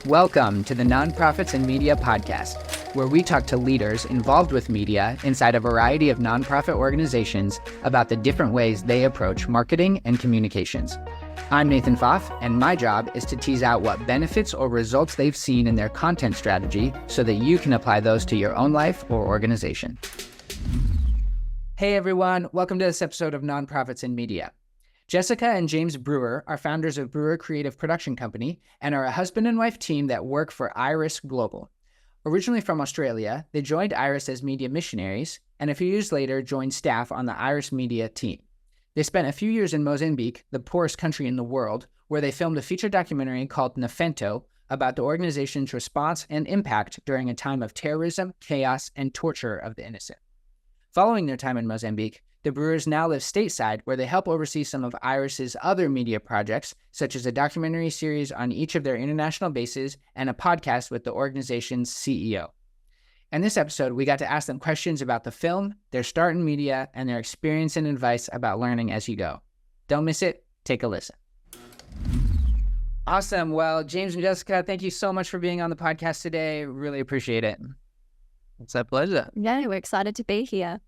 Welcome to the Nonprofits and Media Podcast, where we talk to leaders involved with media inside a variety of nonprofit organizations about the different ways they approach marketing and communications. I'm Nathan Pfaff, and my job is to tease out what benefits or results they've seen in their content strategy so that you can apply those to your own life or organization. Hey everyone, welcome to this episode of Nonprofits and Media. Jessica and James Brewer are founders of Brewer Creative Production Company and are a husband and wife team that work for Iris Global. Originally from Australia, they joined Iris as media missionaries, and a few years later joined staff on the Iris media team. They spent a few years in Mozambique, the poorest country in the world, where they filmed a feature documentary called Nifento about the organization's response and impact during a time of terrorism, chaos, and torture of the innocent. Following their time in Mozambique, the Brewers now live stateside, where they help oversee some of Iris's other media projects, such as a documentary series on each of their international bases and a podcast with the organization's CEO. In this episode, we got to ask them questions about the film, their start in media, and their experience and advice about learning as you go. Don't miss it. Take a listen. Awesome. Well, James and Jessica, thank you so much for being on the podcast today. Really appreciate it. It's a pleasure. Yeah, we're excited to be here.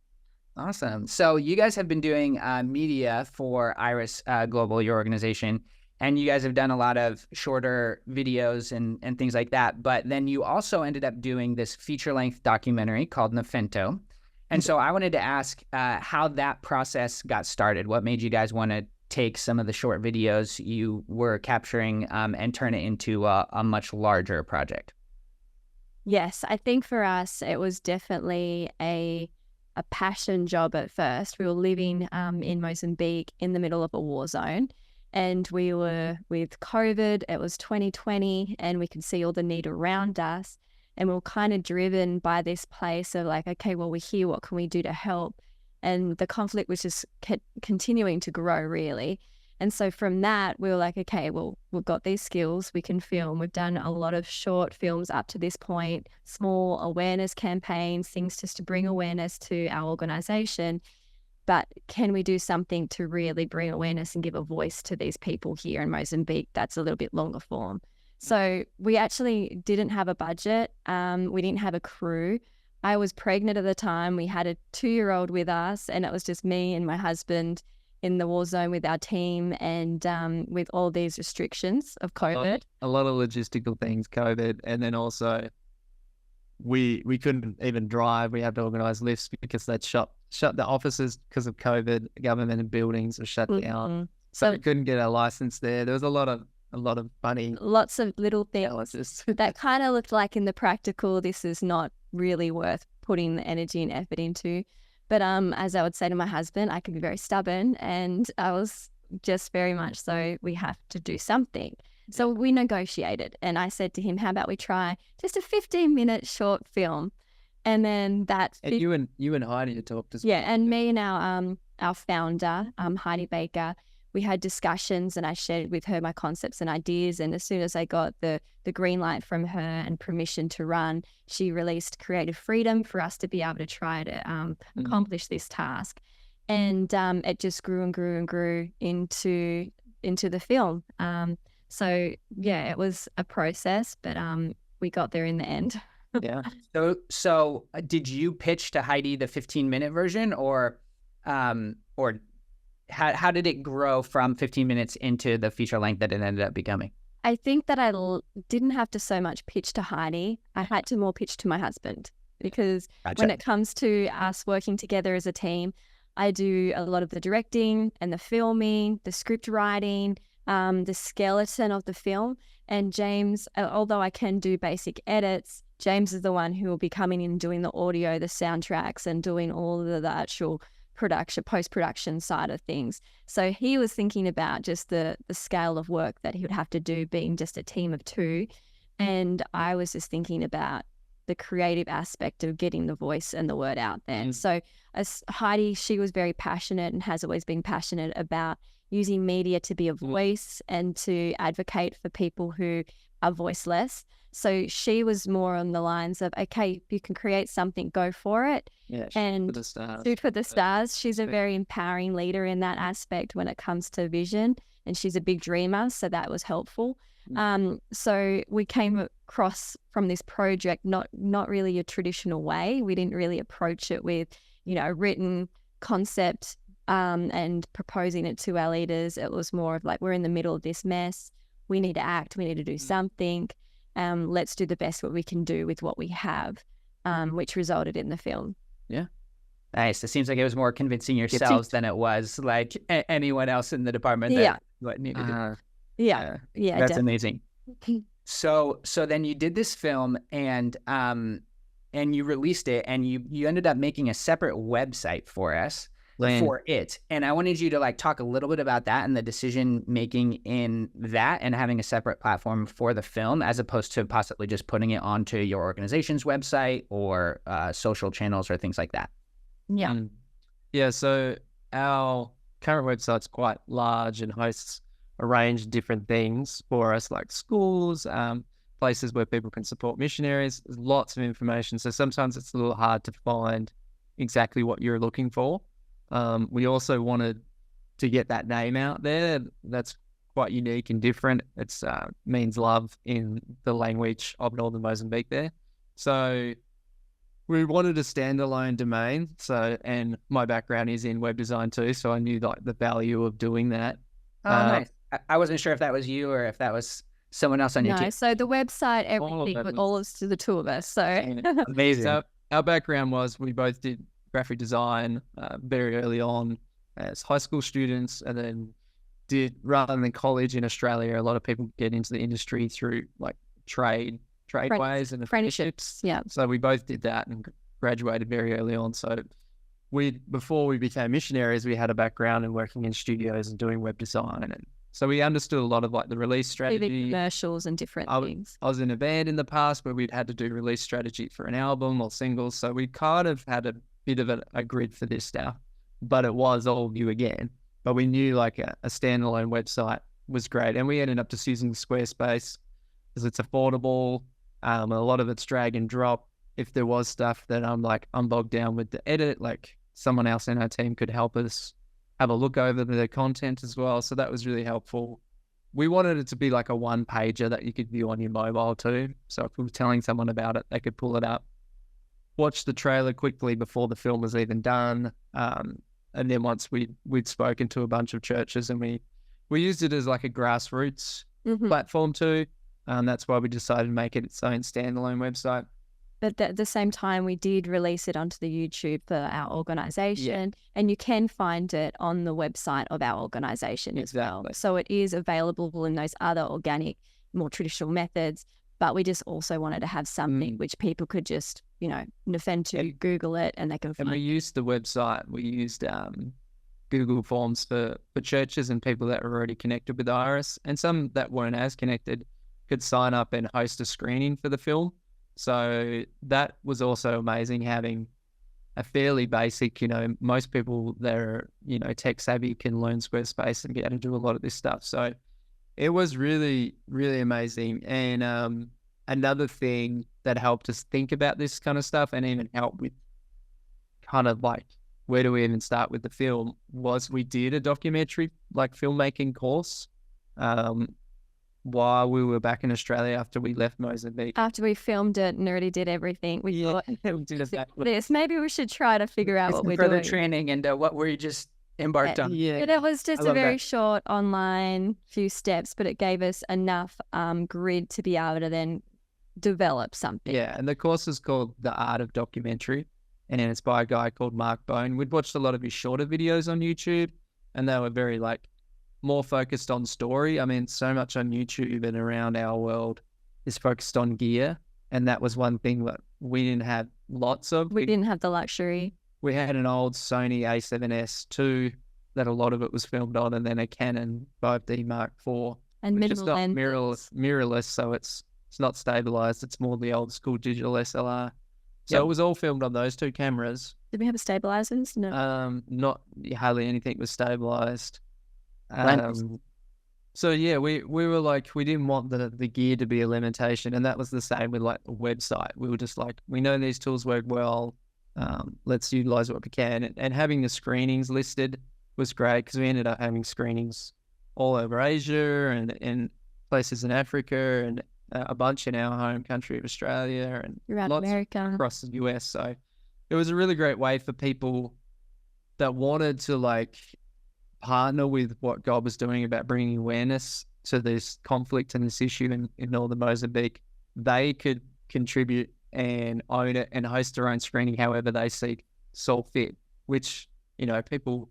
Awesome. So you guys have been doing media for Iris Global, your organization, and you guys have done a lot of shorter videos and things like that. But then you also ended up doing this feature-length documentary called Nifento. And so I wanted to ask how that process got started. What made you guys want to take some of the short videos you were capturing and turn it into a much larger project? Yes, I think for us, it was definitely a passion job at first. We were living in Mozambique in the middle of a war zone, and we were with COVID. It was 2020, and we could see all the need around us, and we were kind of driven by this place of like, okay, well, we're here. What can we do to help? And the conflict was just continuing to grow, really. And so from that, we were like, okay, well, we've got these skills, we can film. We've done a lot of short films up to this point, small awareness campaigns, things just to bring awareness to our organization. But can we do something to really bring awareness and give a voice to these people here in Mozambique that's a little bit longer form? So we actually didn't have a budget. We didn't have a crew. I was pregnant at the time. We had a 2-year-old with us, and it was just me and my husband in the war zone with our team, and with all these restrictions of COVID. A lot of logistical things, COVID, and then also we couldn't even drive. We had to organise lifts because they'd shut the offices because of COVID. Government and buildings were shut down, so we couldn't get our license there. There was a lot of funny, lots of little things that kind of looked like in the practical, this is not really worth putting the energy and effort into. But as I would say to my husband, I can be very stubborn, and I was just very much so, we have to do something. So we negotiated, and I said to him, how about we try just a 15-minute short film? And then that... And you and Heidi talked as well. Yeah, and me and our founder, Heidi Baker, we had discussions, and I shared with her my concepts and ideas. And as soon as I got the green light from her and permission to run, she released creative freedom for us to be able to try to accomplish this task. And it just grew and grew and grew into the film. So yeah, it was a process, but we got there in the end. Yeah. So did you pitch to Heidi the 15-minute version, or how did it grow from 15 minutes into the feature length that it ended up becoming? I think that I didn't have to so much pitch to Heidi. I had to more pitch to my husband, because when it comes to us working together as a team, I do a lot of the directing and the filming, the script writing, the skeleton of the film. And James, although I can do basic edits, James is the one who will be coming in and doing the audio, the soundtracks, and doing all of the actual post-production side of things. So he was thinking about just the scale of work that he would have to do being just a team of 2. And I was just thinking about the creative aspect of getting the voice and the word out there. So as Heidi, she was very passionate and has always been passionate about using media to be a voice and to advocate for people who are voiceless. So she was more on the lines of, okay, if you can create something, go for it. Yeah, and shoot for the stars. Shoot for the stars. She's a very empowering leader in that aspect when it comes to vision, and she's a big dreamer, so that was helpful. So we came across from this project not really a traditional way. We didn't really approach it with, a written concept and proposing it to our leaders. It was more of like, we're in the middle of this mess. We need to act. We need to do something. Let's do the best what we can do with what we have, which resulted in the film. Yeah. Nice. It seems like it was more convincing yourselves than it was like anyone else in the department that what needed to. Yeah. That's definitely. amazing. So then you did this film and you released it, and you ended up making a separate website for us for it. And I wanted you to like talk a little bit about that and the decision making in that, and having a separate platform for the film as opposed to possibly just putting it onto your organization's website or social channels or things like that. Yeah. So our current website's quite large and hosts a range of different things for us, like schools, places where people can support missionaries. There's lots of information. So sometimes it's a little hard to find exactly what you're looking for. We also wanted to get that name out there. That's quite unique and different. It's means love in the language of Northern Mozambique there. So we wanted a standalone domain. So, and my background is in web design too. So I knew like the value of doing that. Nice. I wasn't sure if that was you or if that was someone else on your team. No, so the website, everything, with all of the two of us. So amazing. So our background was we both did graphic design very early on as high school students, and then rather than college in Australia, a lot of people get into the industry through like tradeways and apprenticeships. Yeah. So we both did that and graduated very early on. So before we became missionaries, we had a background in working in studios and doing web design, and so we understood a lot of like the release strategy, commercials and different things. I was in a band in the past where we'd had to do release strategy for an album or singles. So we kind of had a bit of a grid for this stuff, but it was all new again. But we knew like a standalone website was great. And we ended up just using Squarespace because it's affordable. A lot of it's drag and drop. If there was stuff that I'm bogged down with the edit, like someone else in our team could help us have a look over the content as well. So that was really helpful. We wanted it to be like a one pager that you could view on your mobile too. So if we were telling someone about it, they could pull it up, watch the trailer quickly before the film was even done. And then once we'd spoken to a bunch of churches, and we used it as like a grassroots platform too. That's why we decided to make it its own standalone website. But at the same time, we did release it onto the YouTube for our organisation, and you can find it on the website of our organisation as well. So it is available in those other organic, more traditional methods, but we just also wanted to have something which people could just, Nifento, Google it, and they can find. And we used the website. We used Google Forms for churches and people that were already connected with Iris, and some that weren't as connected could sign up and host a screening for the film. So that was also amazing, having a fairly basic, most people that are, tech savvy can learn Squarespace and get able to do a lot of this stuff. So it was really, really amazing. And another thing that helped us think about this kind of stuff and even help with kind of like, where do we even start with the film, was we did a documentary, like filmmaking course, while we were back in Australia after we left Mozambique. After we filmed it and already did everything, we thought, we did this. Maybe we should try to figure out what we're doing. Further training and what we just embarked on. Yeah. But it was just a very short online few steps, but it gave us enough grid to be able to then develop something. Yeah, and the course is called The Art of Documentary, and it's by a guy called Mark Bone. We'd watched a lot of his shorter videos on YouTube, and they were very more focused on story. I mean, so much on YouTube and around our world is focused on gear. And that was one thing that we didn't have lots of. We didn't have the luxury. We had an old Sony A7S II that a lot of it was filmed on, and then a Canon 5D Mark IV. And minimal lenses. Mirrorless, so it's not stabilized. It's more the old school digital SLR. So it was all filmed on those two cameras. Did we have stabilizers? No. Not hardly anything was stabilized. So yeah, we were like, we didn't want the gear to be a limitation, and that was the same with like the website. We were just like, we know these tools work well, let's utilize what we can. And having the screenings listed was great, because we ended up having screenings all over Asia and places in Africa and a bunch in our home country of Australia and Around lots America. across the US. So it was a really great way for people that wanted to like partner with what God was doing about bringing awareness to this conflict and this issue in northern Mozambique. They could contribute and own it and host their own screening however they saw fit, which, people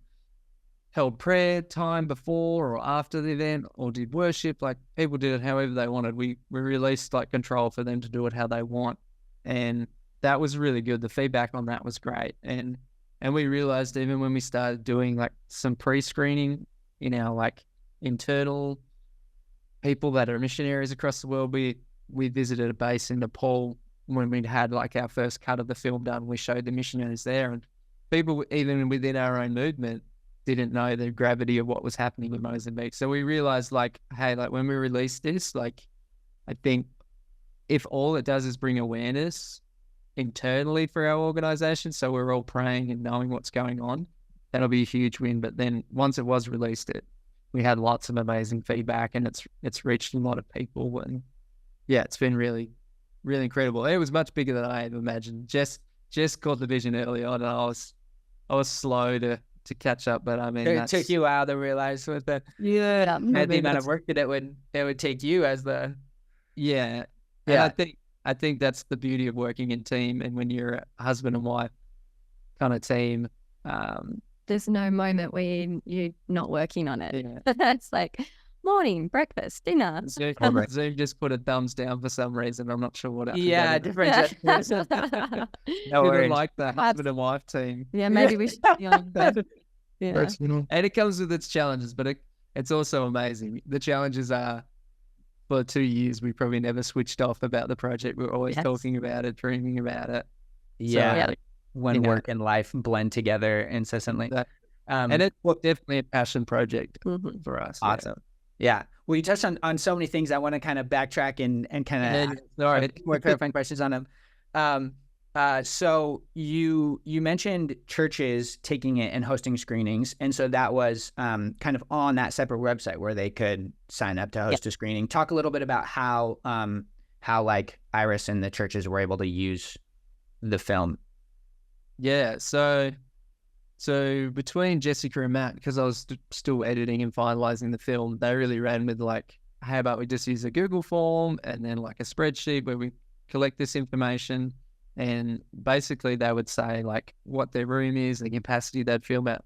held prayer time before or after the event or did worship. Like, people did it however they wanted. We released like control for them to do it how they want. And that was really good. The feedback on that was great. And we realized even when we started doing like some pre-screening in our like internal people that are missionaries across the world, we visited a base in Nepal when we'd had like our first cut of the film done. We showed the missionaries there, and people even within our own movement didn't know the gravity of what was happening in Mozambique. So we realized like, hey, like when we release this, like I think if all it does is bring awareness internally for our organization, so we're all praying and knowing what's going on, that'll be a huge win. But then once it was released, we had lots of amazing feedback, and it's reached a lot of people, and yeah, it's been really, really incredible. It was much bigger than I had imagined. Just caught the vision early on, and I was slow to catch up, but I mean, it took you a while to realize what the amount of work that it would take you as the And I think that's the beauty of working in team, and when you're a husband and wife kind of team, there's no moment where you're not working on it. Yeah. It's like morning, breakfast, dinner. Zoom just put a thumbs down for some reason. I'm not sure what. Different. No worries. Like the husband and wife team. Yeah, maybe we should be on that. Yeah. And it comes with its challenges, but it's also amazing. The challenges are, for 2 years, we probably never switched off about the project. We were always talking about it, dreaming about it. Yeah. When work and life blend together incessantly. And it's definitely a passion project for us. Awesome. Yeah. Well, you touched on so many things. I want to kind of backtrack and kind of more clarifying questions on them. So you mentioned churches taking it and hosting screenings, and so that was kind of on that separate website where they could sign up to host a screening. Talk a little bit about how like Iris and the churches were able to use the film. Yeah, so between Jessica and Matt, because I was still editing and finalizing the film, they really ran with like, how about we just use a Google form and then like a spreadsheet where we collect this information, and basically they would say like what their room is, the capacity. They'd fill out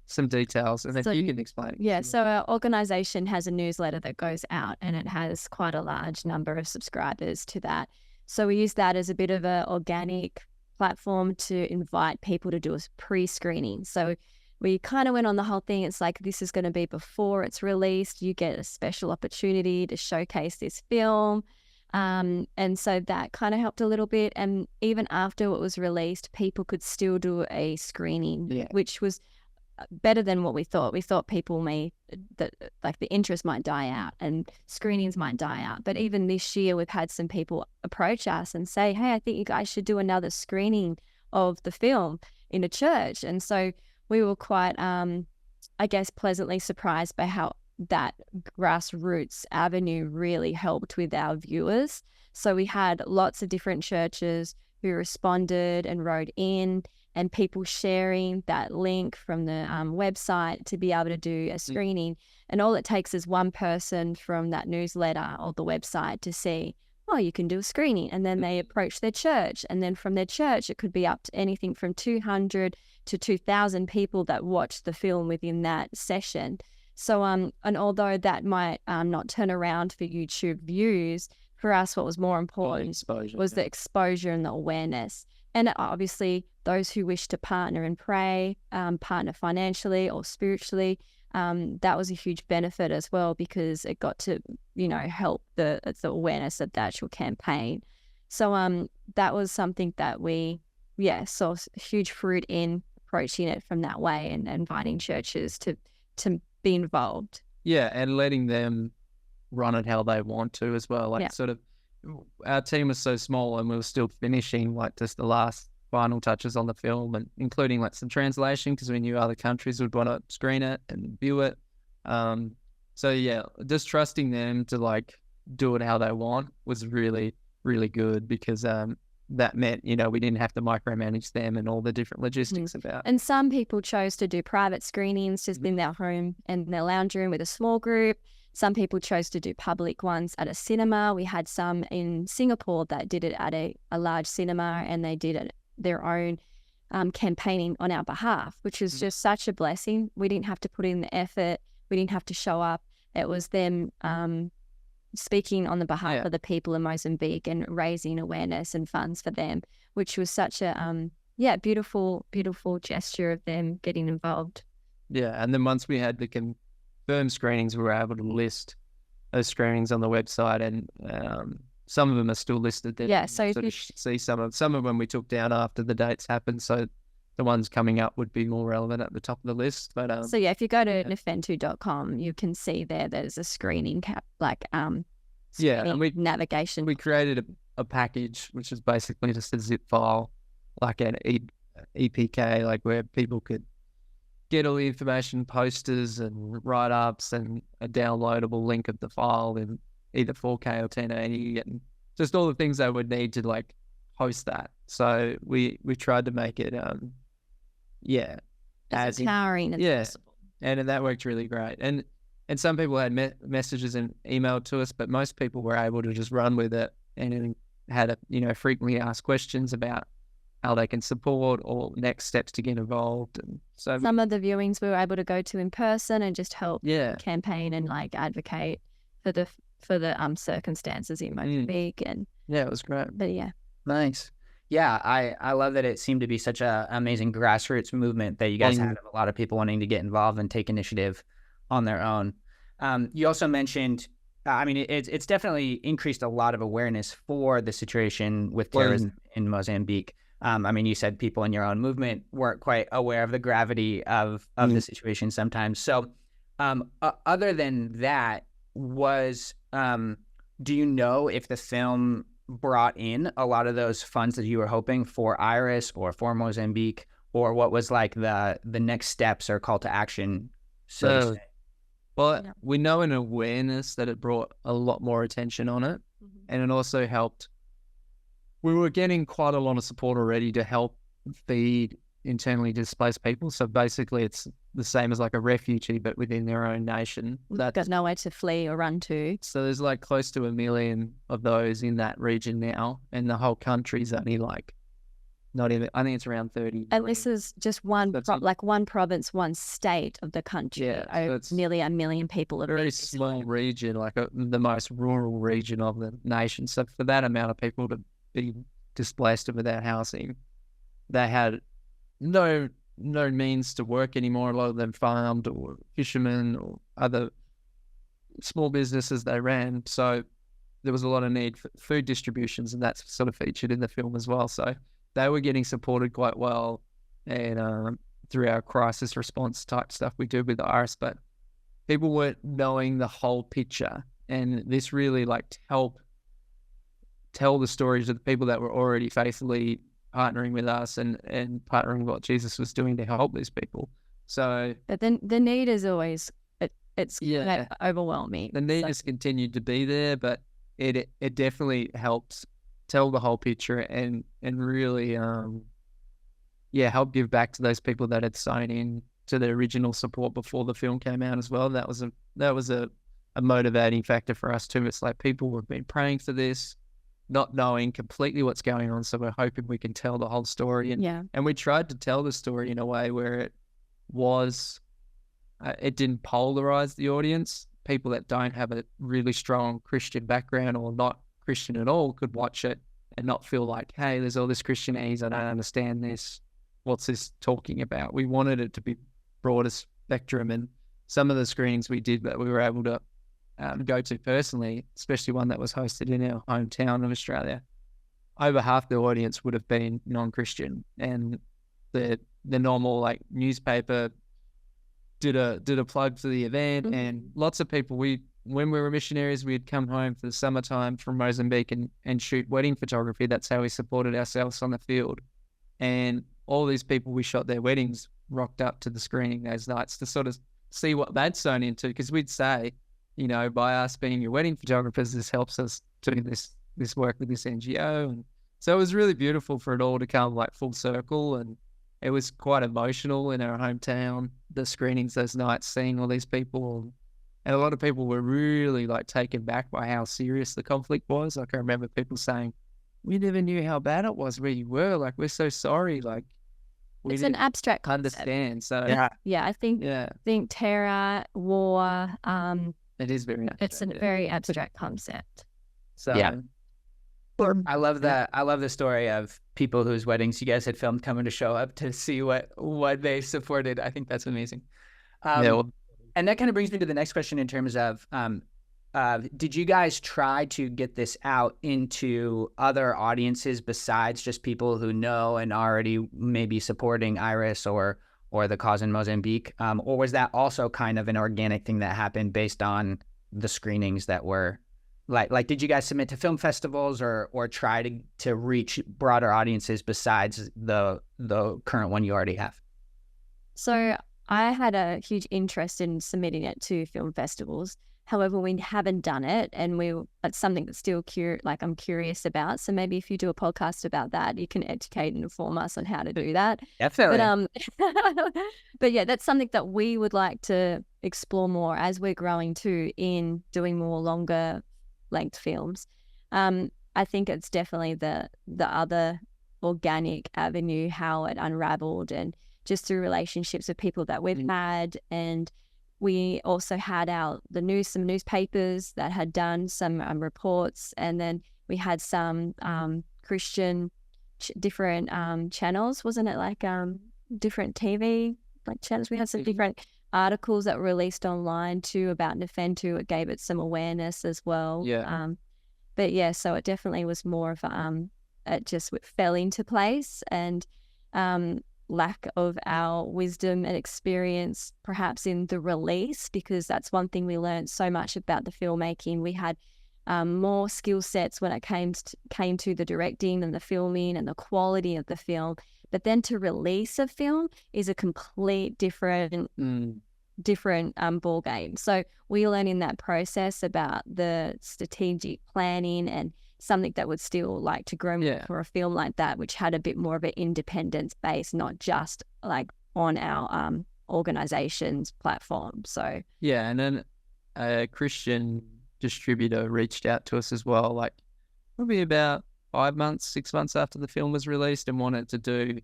some details, and then you can explain it. Yeah, so our organization has a newsletter that goes out, and it has quite a large number of subscribers to that. So we use that as a bit of an organic platform to invite people to do a pre-screening. So we kind of went on the whole thing. It's like, this is going to be before it's released. You get a special opportunity to showcase this film. And so that kind of helped a little bit. And even after it was released, people could still do a screening, which was better than what we thought. We thought people the interest might die out and screenings might die out. But even this year, we've had some people approach us and say, hey, I think you guys should do another screening of the film in a church. And so we were quite, I guess, pleasantly surprised by how that grassroots avenue really helped with our viewers. So we had lots of different churches who responded and wrote in, and people sharing that link from the website to be able to do a screening. And all it takes is one person from that newsletter or the website to see, oh, you can do a screening. And then they approach their church. And then from their church, it could be up to anything from 200 to 2,000 people that watch the film within that session. So, and although that might not turn around for YouTube views, for us, what was more important was the exposure and the awareness. And obviously, those who wish to partner and pray, partner financially or spiritually, that was a huge benefit as well, because it got to, help the awareness of the actual campaign. So that was something that we, saw huge fruit in approaching it from that way and inviting churches to be involved. Yeah, and letting them run it how they want to as well. Like sort of, our team was so small and we were still finishing like just the last final touches on the film, and including like some translation because we knew other countries would want to screen it and view it. So yeah, just trusting them to like do it how they want was really, really good, because that meant, we didn't have to micromanage them and all the different logistics about. And some people chose to do private screenings just in their home and their lounge room with a small group. Some people chose to do public ones at a cinema. We had some in Singapore that did it at a large cinema, and they did it their own campaigning on our behalf, which was just such a blessing. We didn't have to put in the effort. We didn't have to show up. It was them speaking on the behalf of the people in Mozambique and raising awareness and funds for them, which was such a beautiful, beautiful gesture of them getting involved. Yeah, and then once we had the confirmed screenings, we were able to list those screenings on the website, and some of them are still listed there. Yeah, so you see some of them we took down after the dates happened, so the ones coming up would be more relevant at the top of the list. But so if you go to nifento.com, you can see there's a screening and navigation. We created a package which is basically just a zip file, like an EPK, like where people could get all the information, posters and write-ups, and a downloadable link of the file in either 4K or 1080, and just all the things they would need to like host that. So we tried to make it as empowering as possible. And that worked really great. And some people had messages and emailed to us, but most people were able to just run with it and had frequently asked questions about how they can support or next steps to get involved. And so some of the viewings we were able to go to in person and just help campaign and like advocate for the circumstances in Mozambique. And it was great. But yeah. Nice. Yeah, I love that it seemed to be such a amazing grassroots movement that you guys had of a lot of people wanting to get involved and take initiative on their own. You also mentioned, it's definitely increased a lot of awareness for the situation with terrorism in Mozambique. You said people in your own movement weren't quite aware of the gravity of the situation sometimes. So other than that, do you know if the film brought in a lot of those funds that you were hoping for Iris or for Mozambique, or what was like the next steps or call to action? We know an awareness that it brought a lot more attention on it, and it also helped. We were getting quite a lot of support already to help feed internally displaced people. So basically it's the same as like a refugee, but within their own nation. That's got nowhere to flee or run to. So there's like close to 1 million of those in that region now, and the whole country's only like not even, I think it's around 30. And this is just one province, one state of the country. So nearly 1 million people. A very small region, like the most rural region of the nation. So for that amount of people to be displaced and without housing, they had no means to work anymore. A lot of them farmed or fishermen or other small businesses they ran. So there was a lot of need for food distributions, and that's sort of featured in the film as well. So they were getting supported quite well, and through our crisis response type stuff we do with the Iris, but people weren't knowing the whole picture. And this really helped tell the stories of the people that were already faithfully partnering with us and partnering what Jesus was doing to help these people. So, but then the need is always it's overwhelming. The need has continued to be there, but it definitely helps tell the whole picture and really help give back to those people that had signed in to the original support before the film came out as well. That was a motivating factor for us too. It's like people have been praying for this, not knowing completely what's going on, so we're hoping we can tell the whole story. And we tried to tell the story in a way where it didn't polarize the audience. People that don't have a really strong Christian background or not Christian at all could watch it and not feel like, hey, there's all this Christianese, I don't understand this. What's this talking about? We wanted it to be broader spectrum, and some of the screenings we did that we were able to go to personally, especially one that was hosted in our hometown of Australia, over half the audience would have been non-Christian, and the normal newspaper did a plug for the event, and lots of people, when we were missionaries, we'd come home for the summertime from Mozambique and shoot wedding photography. That's how we supported ourselves on the field, and all these people we shot their weddings rocked up to the screening those nights to sort of see what they'd sewn into, because we'd say, you know, by us being your wedding photographers, this helps us do this work with this NGO. And so it was really beautiful for it all to come like full circle. And it was quite emotional in our hometown, the screenings those nights, seeing all these people. And a lot of people were really like taken back by how serious the conflict was. Like I remember people saying, we never knew how bad it was where you were. Like, we're so sorry. Like, we It's an didn't abstract concept. understand. So Yeah, I think terror, war, it is very abstract. it's a very abstract concept. So Yeah. I love that. I love the story of people whose weddings you guys had filmed coming to show up to see what they supported. I think that's amazing. And that kind of brings me to the next question in terms of, did you guys try to get this out into other audiences besides just people who know and already maybe supporting Iris or the cause in Mozambique? Or was that also kind of an organic thing that happened based on the screenings that were like did you guys submit to film festivals or try to reach broader audiences besides the current one you already have? So I had a huge interest in submitting it to film festivals. However, we haven't done it, and it's something that's still I'm curious about. So maybe if you do a podcast about that, you can educate and inform us on how to do that. Definitely. But yeah, that's something that we would like to explore more as we're growing too in doing more longer length films. I think it's definitely the other organic avenue, how it unraveled, and just through relationships with people that we've had. And we also had some newspapers that had done some reports, and then we had some Christian different channels, wasn't it, like different TV like channels. We had some different articles that were released online too about Nifento. It gave it some awareness as well. But yeah, so it definitely was more of it just fell into place, and lack of our wisdom and experience perhaps in the release, because that's one thing we learned so much about the filmmaking. We had more skill sets when it came to the directing and the filming and the quality of the film. But then to release a film is a complete different ball game. So we learn in that process about the strategic planning, and something that would still like to grow more for a film like that, which had a bit more of an independence base, not just like on our organization's platform. So and then a Christian distributor reached out to us as well, like probably about 5 months, 6 months after the film was released, and wanted to do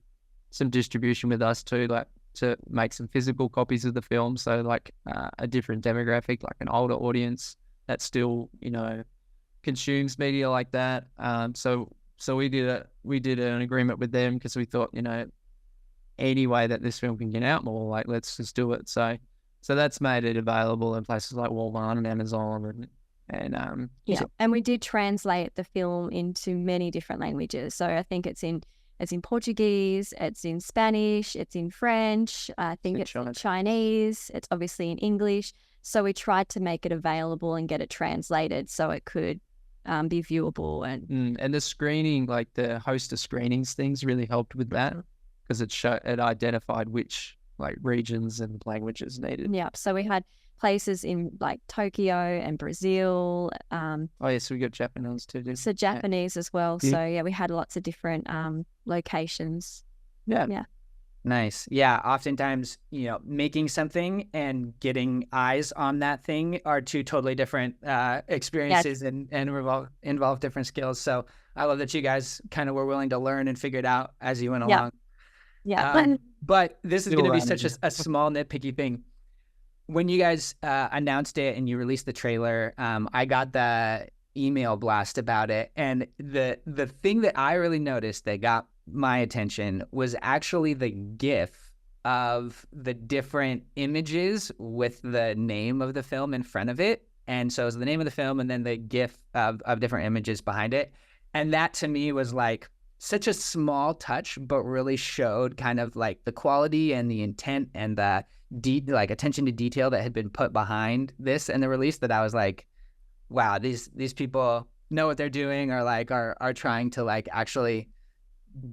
some distribution with us too, like to make some physical copies of the film. So like a different demographic, like an older audience that still, you know, consumes media like that. So we did an agreement with them, because we thought, you know, any way that this film can get out more, like, let's just do it. So that's made it available in places like Walmart and Amazon and and we did translate the film into many different languages. So I think it's in Portuguese, it's in Spanish, it's in French, I think it's in Chinese, it's obviously in English. So we tried to make it available and get it translated so it could be viewable. And the screening, like the host of screenings things, really helped with that, because it identified which like regions and languages needed. Yeah, so we had places in like Tokyo and Brazil. So we got Japanese too. So Japanese as well. So yeah, we had lots of different locations. Yeah. Nice. Yeah. Oftentimes, you know, making something and getting eyes on that thing are two totally different experiences and involve different skills. So I love that you guys kind of were willing to learn and figure it out as you went along. Yeah. But this is going to be such a small nitpicky thing. When you guys announced it and you released the trailer, I got the email blast about it. And the thing that I really noticed that got my attention was actually the GIF of the different images with the name of the film in front of it. And so it was the name of the film and then the GIF of different images behind it. And that to me was like such a small touch, but really showed kind of like the quality and the intent and the like attention to detail that had been put behind this and the release, that I was like, wow, these people know what they're doing, or like are trying to like actually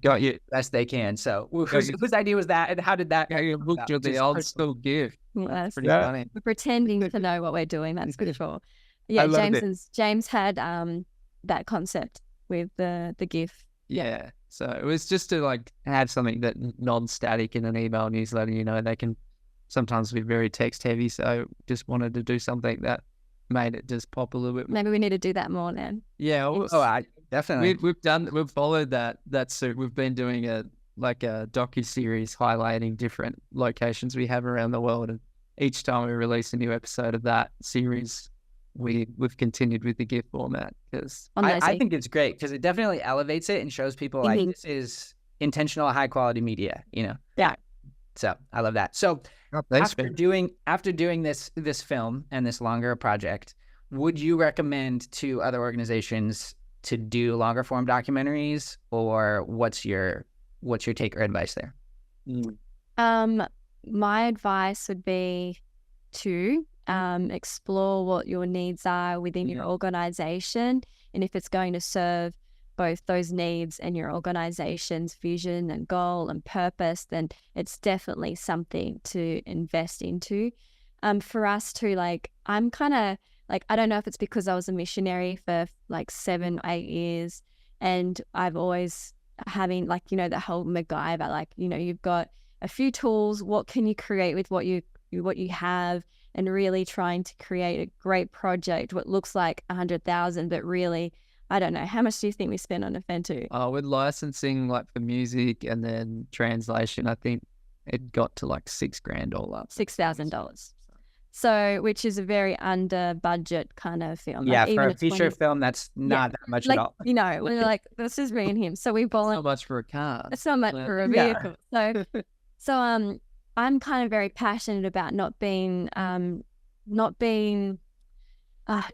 Got you. best they can. So whose idea was that, and how did that? Yeah, you looked at the Just old personal- school gift. Yes. That's pretty Yeah. funny. We're pretending to know what we're doing, that's for sure. Yeah, loved it. James had that concept with the GIF. Yeah. So it was just to like have something that non-static in an email newsletter. You know, they can sometimes be very text heavy. So just wanted to do something that made it just pop a little bit more. Maybe we need to do that more then. Yeah. I definitely. We've followed that suit. We've been doing a docu-series highlighting different locations we have around the world, and each time we release a new episode of that series, we've continued with the GIF format because I think it's great because it definitely elevates it and shows people like this is intentional, high quality media. You know. Yeah. So I love that. So after doing this film and this longer project, would you recommend to other organizations to do longer form documentaries, or what's your take or advice there? My advice would be to explore what your needs are within your organization, and if it's going to serve both those needs and your organization's vision and goal and purpose, then it's definitely something to invest into. For us too, like I'm kind of like, I don't know if it's because I was a missionary for like 7 or 8 years, and I've always having like, you know, the whole MacGyver, like, you know, you've got a few tools, what can you create with what you have, and really trying to create a great project, what looks like 100,000, but really, I don't know, how much do you think we spent on Nifento? With licensing, like for music and then translation, I think it got to like $6,000 all up. $6,000. So, which is a very under budget kind of film. Yeah, like for a feature film, that's not that much like, at all. You know, we're like, this is me and him. So we Not much for a car. It's not much for a vehicle. So I'm kind of very passionate about not being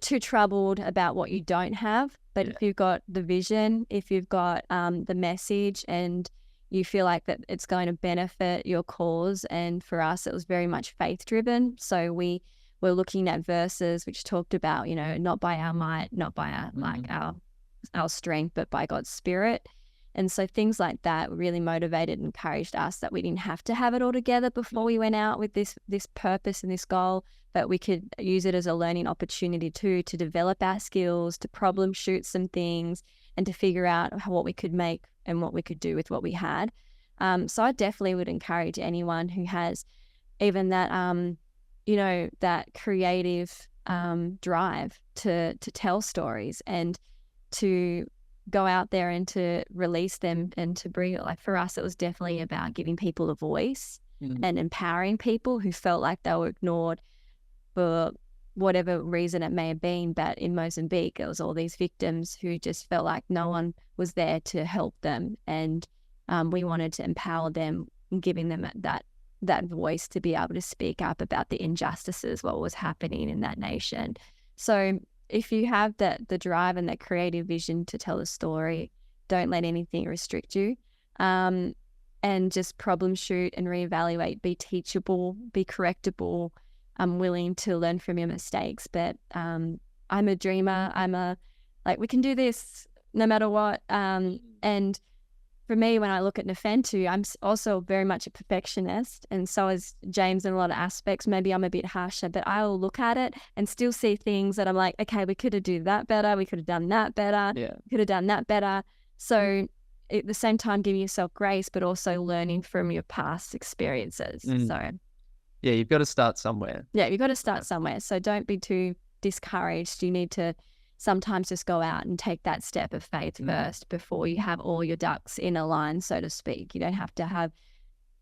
too troubled about what you don't have. But if you've got the vision, if you've got the message, and you feel like that it's going to benefit your cause. And for us, it was very much faith driven. So we were looking at verses which talked about, you know, not by our might, not by our strength, but by God's Spirit. And so things like that really motivated and encouraged us that we didn't have to have it all together before we went out with this purpose and this goal, but we could use it as a learning opportunity too, to develop our skills, to problem shoot some things, and to figure out what we could make and what we could do with what we had. So I definitely would encourage anyone who has even that, you know, that creative drive to tell stories and to go out there and to release them and to bring it. Like for us, it was definitely about giving people a voice and empowering people who felt like they were ignored for whatever reason it may have been. But in Mozambique, it was all these victims who just felt like no one was there to help them. And we wanted to empower them, giving them that voice to be able to speak up about the injustices, what was happening in that nation. So if you have the drive and that creative vision to tell a story, don't let anything restrict you. And just problem shoot and reevaluate, be teachable, be correctable. I'm willing to learn from your mistakes, but I'm a dreamer. We can do this no matter what. And for me, when I look at Nifento, I'm also very much a perfectionist, and so is James in a lot of aspects. Maybe I'm a bit harsher, but I will look at it and still see things that I'm like, okay, we could have done that better. We could have done that better. Yeah. Could have done that better. So at the same time, giving yourself grace, but also learning from your past experiences. So yeah, you've got to start somewhere. Yeah, you've got to start somewhere. So don't be too discouraged. You need to sometimes just go out and take that step of faith first before you have all your ducks in a line, so to speak. You don't have to have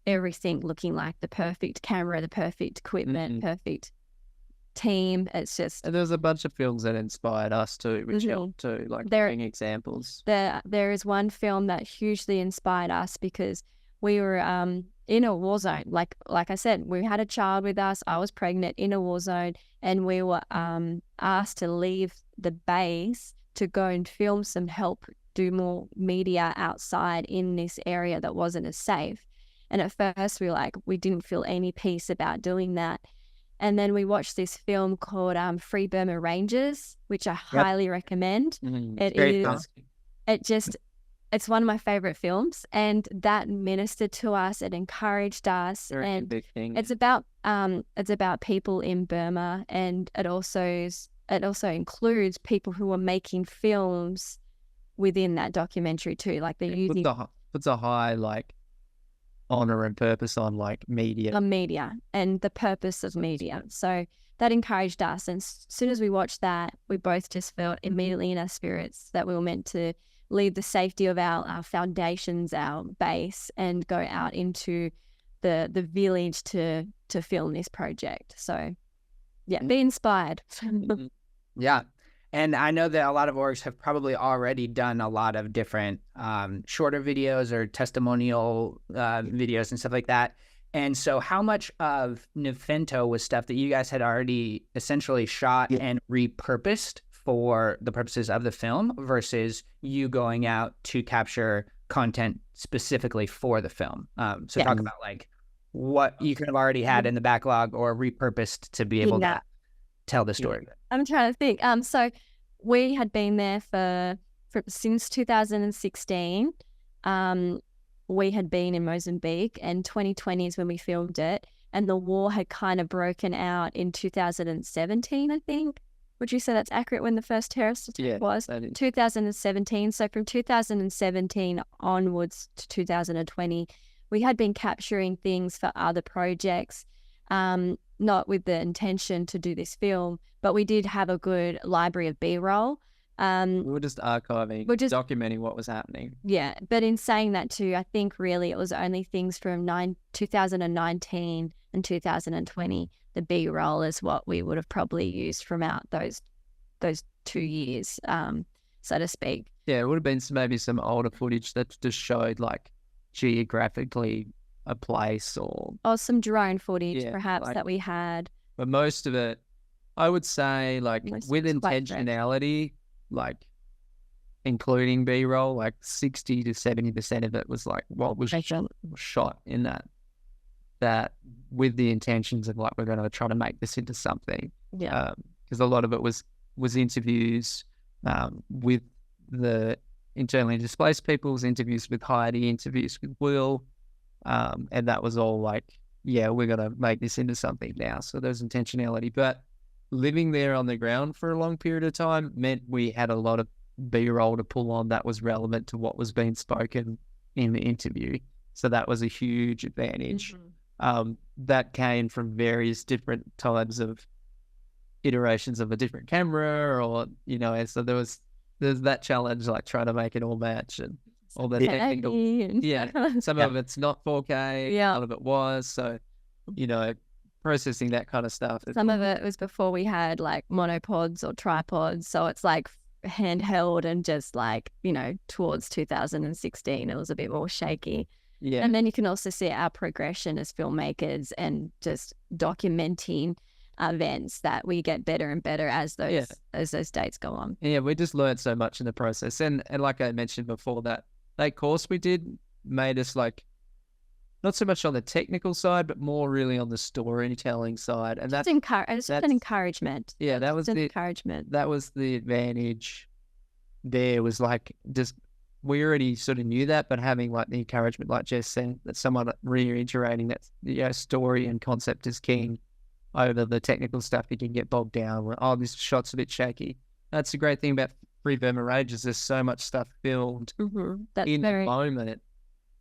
everything looking like the perfect camera, the perfect equipment, perfect team. It's just... And there's a bunch of films that inspired us too, which helped too, like being examples. There is one film that hugely inspired us because we were in a war zone. Like I said, we had a child with us. I was pregnant in a war zone, and we were asked to leave the base to go and film some help, do more media outside in this area that wasn't as safe. And at first we didn't feel any peace about doing that. And then we watched this film called Free Burma Rangers, which I highly recommend. It it's one of my favorite films, and that ministered to us. It encouraged us, Very and convicting. it's about people in Burma, and it also includes people who are making films within that documentary too. Like they're using puts a high like honor and purpose on like media. Media and the purpose of media. So that encouraged us. And as soon as we watched that, we both just felt immediately in our spirits that we were meant to leave the safety of our foundations, our base, and go out into the village to film this project. So yeah, be inspired. Yeah. And I know that a lot of orgs have probably already done a lot of different shorter videos or testimonial videos and stuff like that. And so how much of Nifento was stuff that you guys had already essentially shot and repurposed for the purposes of the film versus you going out to capture content specifically for the film? So talk about like what you could have already had in the backlog or repurposed to be able to tell the story. I'm trying to think. So we had been there for since 2016. We had been in Mozambique, and 2020 is when we filmed it. And the war had kind of broken out in 2017, I think. Would you say that's accurate when the first terrorist attack was? 2017. So from 2017 onwards to 2020, we had been capturing things for other projects, not with the intention to do this film, but we did have a good library of B-roll. We were just archiving, documenting what was happening. Yeah, but in saying that too, I think really it was only things from 2019 and 2020. The B-roll is what we would have probably used from out those 2 years, so to speak. Yeah, it would have been maybe some older footage that just showed like geographically a place or some drone footage perhaps like, that we had. But most of it, I would say, like with intentionality, like including B-roll, like 60 to 70% of it was like what was shot in that with the intentions of like we're going to try to make this into something. Yeah, because a lot of it was interviews with the internally displaced people's interviews with Heidi, interviews with Will, and that was all like, yeah, we're going to make this into something now. So there's intentionality, but living there on the ground for a long period of time meant we had a lot of B-roll to pull on that was relevant to what was being spoken in the interview. So that was a huge advantage. That came from various different types of iterations of a different camera or, and so there's that challenge, like trying to make it all match and all the technical. Some of it's not 4K, a lot of it was. So, processing that kind of stuff. Some of it was before we had like monopods or tripods. So it's like handheld and just like, towards 2016, it was a bit more shaky. Yeah. And then you can also see our progression as filmmakers and just documenting events that we get better and better as those dates go on. Yeah, we just learned so much in the process. And like I mentioned before, that course we did made us like, not so much on the technical side, but more really on the storytelling side. And that's an encouragement. Yeah, that was the encouragement. That was the advantage. There was like just we already sort of knew that, but having like the encouragement, like Jess said, that someone reiterating that story and concept is king over the technical stuff. You can get bogged down. Where, this shot's a bit shaky. That's the great thing about Free Burma Rage is there's so much stuff filmed in the moment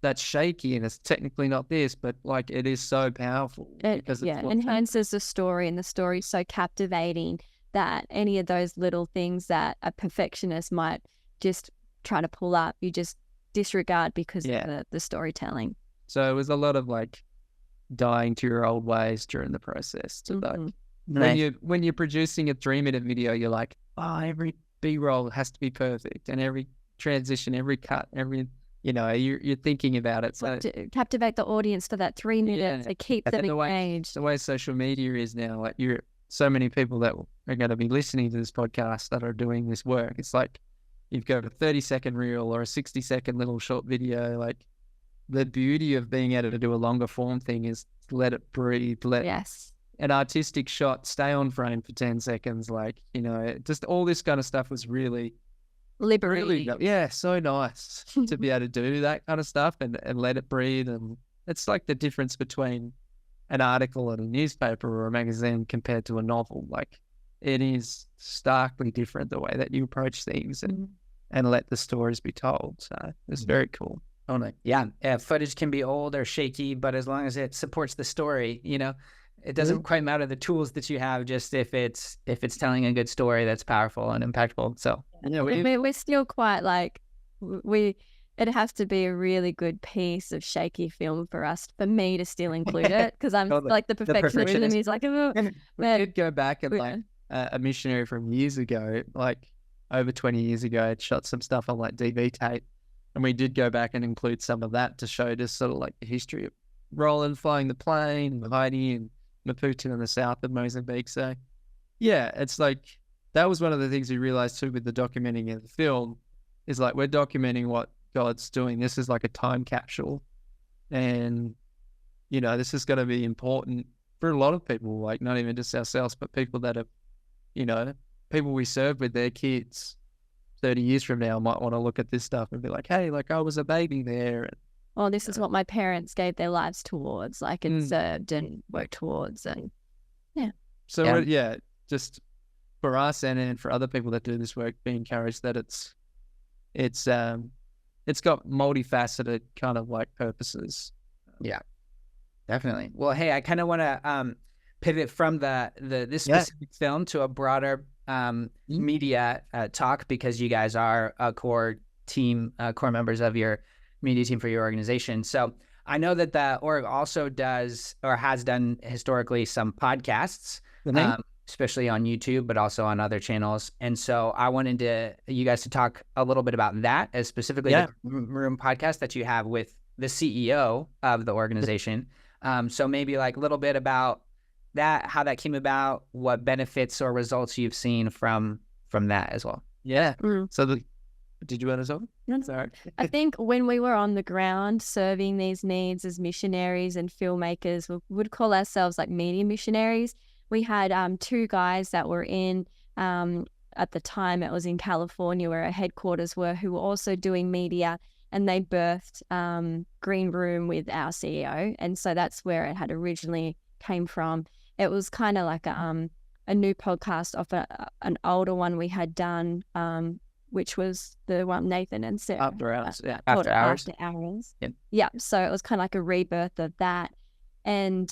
that's shaky and it's technically not this, but like it is so powerful because it enhances the story, and the story is so captivating that any of those little things that a perfectionist might just try to pull up, you just disregard because of the storytelling. So it was a lot of like dying to your old ways during the process. To like when you're producing a 3-minute video, you're like, every B-roll has to be perfect, and every transition, every cut, every you're thinking about it. So to captivate the audience for that 3 minutes, it keeps them engaged. The way social media is now, like you're so many people that are going to be listening to this podcast that are doing this work. It's like you've got a 30-second reel or a 60-second little short video. Like the beauty of being able to do a longer form thing is let it breathe, an artistic shot stay on frame for 10 seconds. Like, just all this kind of stuff was really liberating. Yeah, so nice to be able to do that kind of stuff and let it breathe. And it's like the difference between an article in a newspaper or a magazine compared to a novel. Like, it is starkly different the way that you approach things and let the stories be told. So it's very cool. Totally. Yeah. Footage can be old or shaky, but as long as it supports the story, it doesn't quite matter the tools that you have, just if it's telling a good story that's powerful and impactful. So Yeah, we're still quite like it has to be a really good piece of shaky film for me to still include it, because I'm like the perfectionism is like, oh, we did go back and like a missionary from years ago, like over 20 years ago, had shot some stuff on like DV tape, and we did go back and include some of that to show just sort of like the history of Roland flying the plane, Haiti and Maputo in the south of Mozambique. So yeah, it's like that was one of the things we realized too with the documenting of the film, is like we're documenting what God's doing. This is like a time capsule, and this is going to be important for a lot of people, like not even just ourselves, but people that have, people we serve with their kids 30 years from now might want to look at this stuff and be like, hey, like I was a baby there. And, well, this is what my parents gave their lives towards, like, and served and worked towards. And so just for us and for other people that do this work, be encouraged that it's got multifaceted kind of like purposes. Yeah, definitely. Well, hey, I kind of want to pivot from this specific film to a broader media talk, because you guys are a core members of your media team for your organization. So I know that the org also does or has done historically some podcasts, especially on YouTube, but also on other channels. And so I wanted you guys to talk a little bit about that, as specifically the Room podcast that you have with the CEO of the organization. So maybe like a little bit about that, how that came about, what benefits or results you've seen from that as well. Yeah. So did you want to talk? Sorry. I think when we were on the ground serving these needs as missionaries and filmmakers, we would call ourselves like media missionaries. We had two guys that were in, at the time it was in California where our headquarters were, who were also doing media, and they birthed Green Room with our CEO. And so that's where it had originally came from. It was kind of like a new podcast off an older one we had done, which was the one Nathan and Sarah. After Hours. After Hours. After Hours. Yep. Yeah. So it was kind of like a rebirth of that. And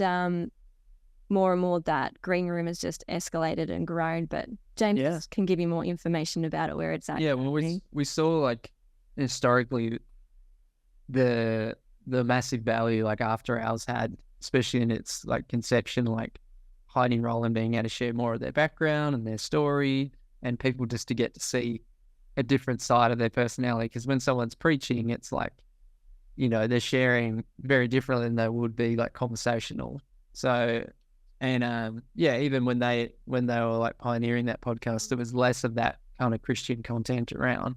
more and more that Green Room has just escalated and grown. But James can give you more information about it, where it's at. Yeah, well, we saw like historically the massive value like After Hours had, especially in its like conception, like Heidi and Roland being able to share more of their background and their story, and people just to get to see a different side of their personality. Because when someone's preaching, it's like, they're sharing very differently than they would be like conversational. So, and even when they were like pioneering that podcast, there was less of that kind of Christian content around.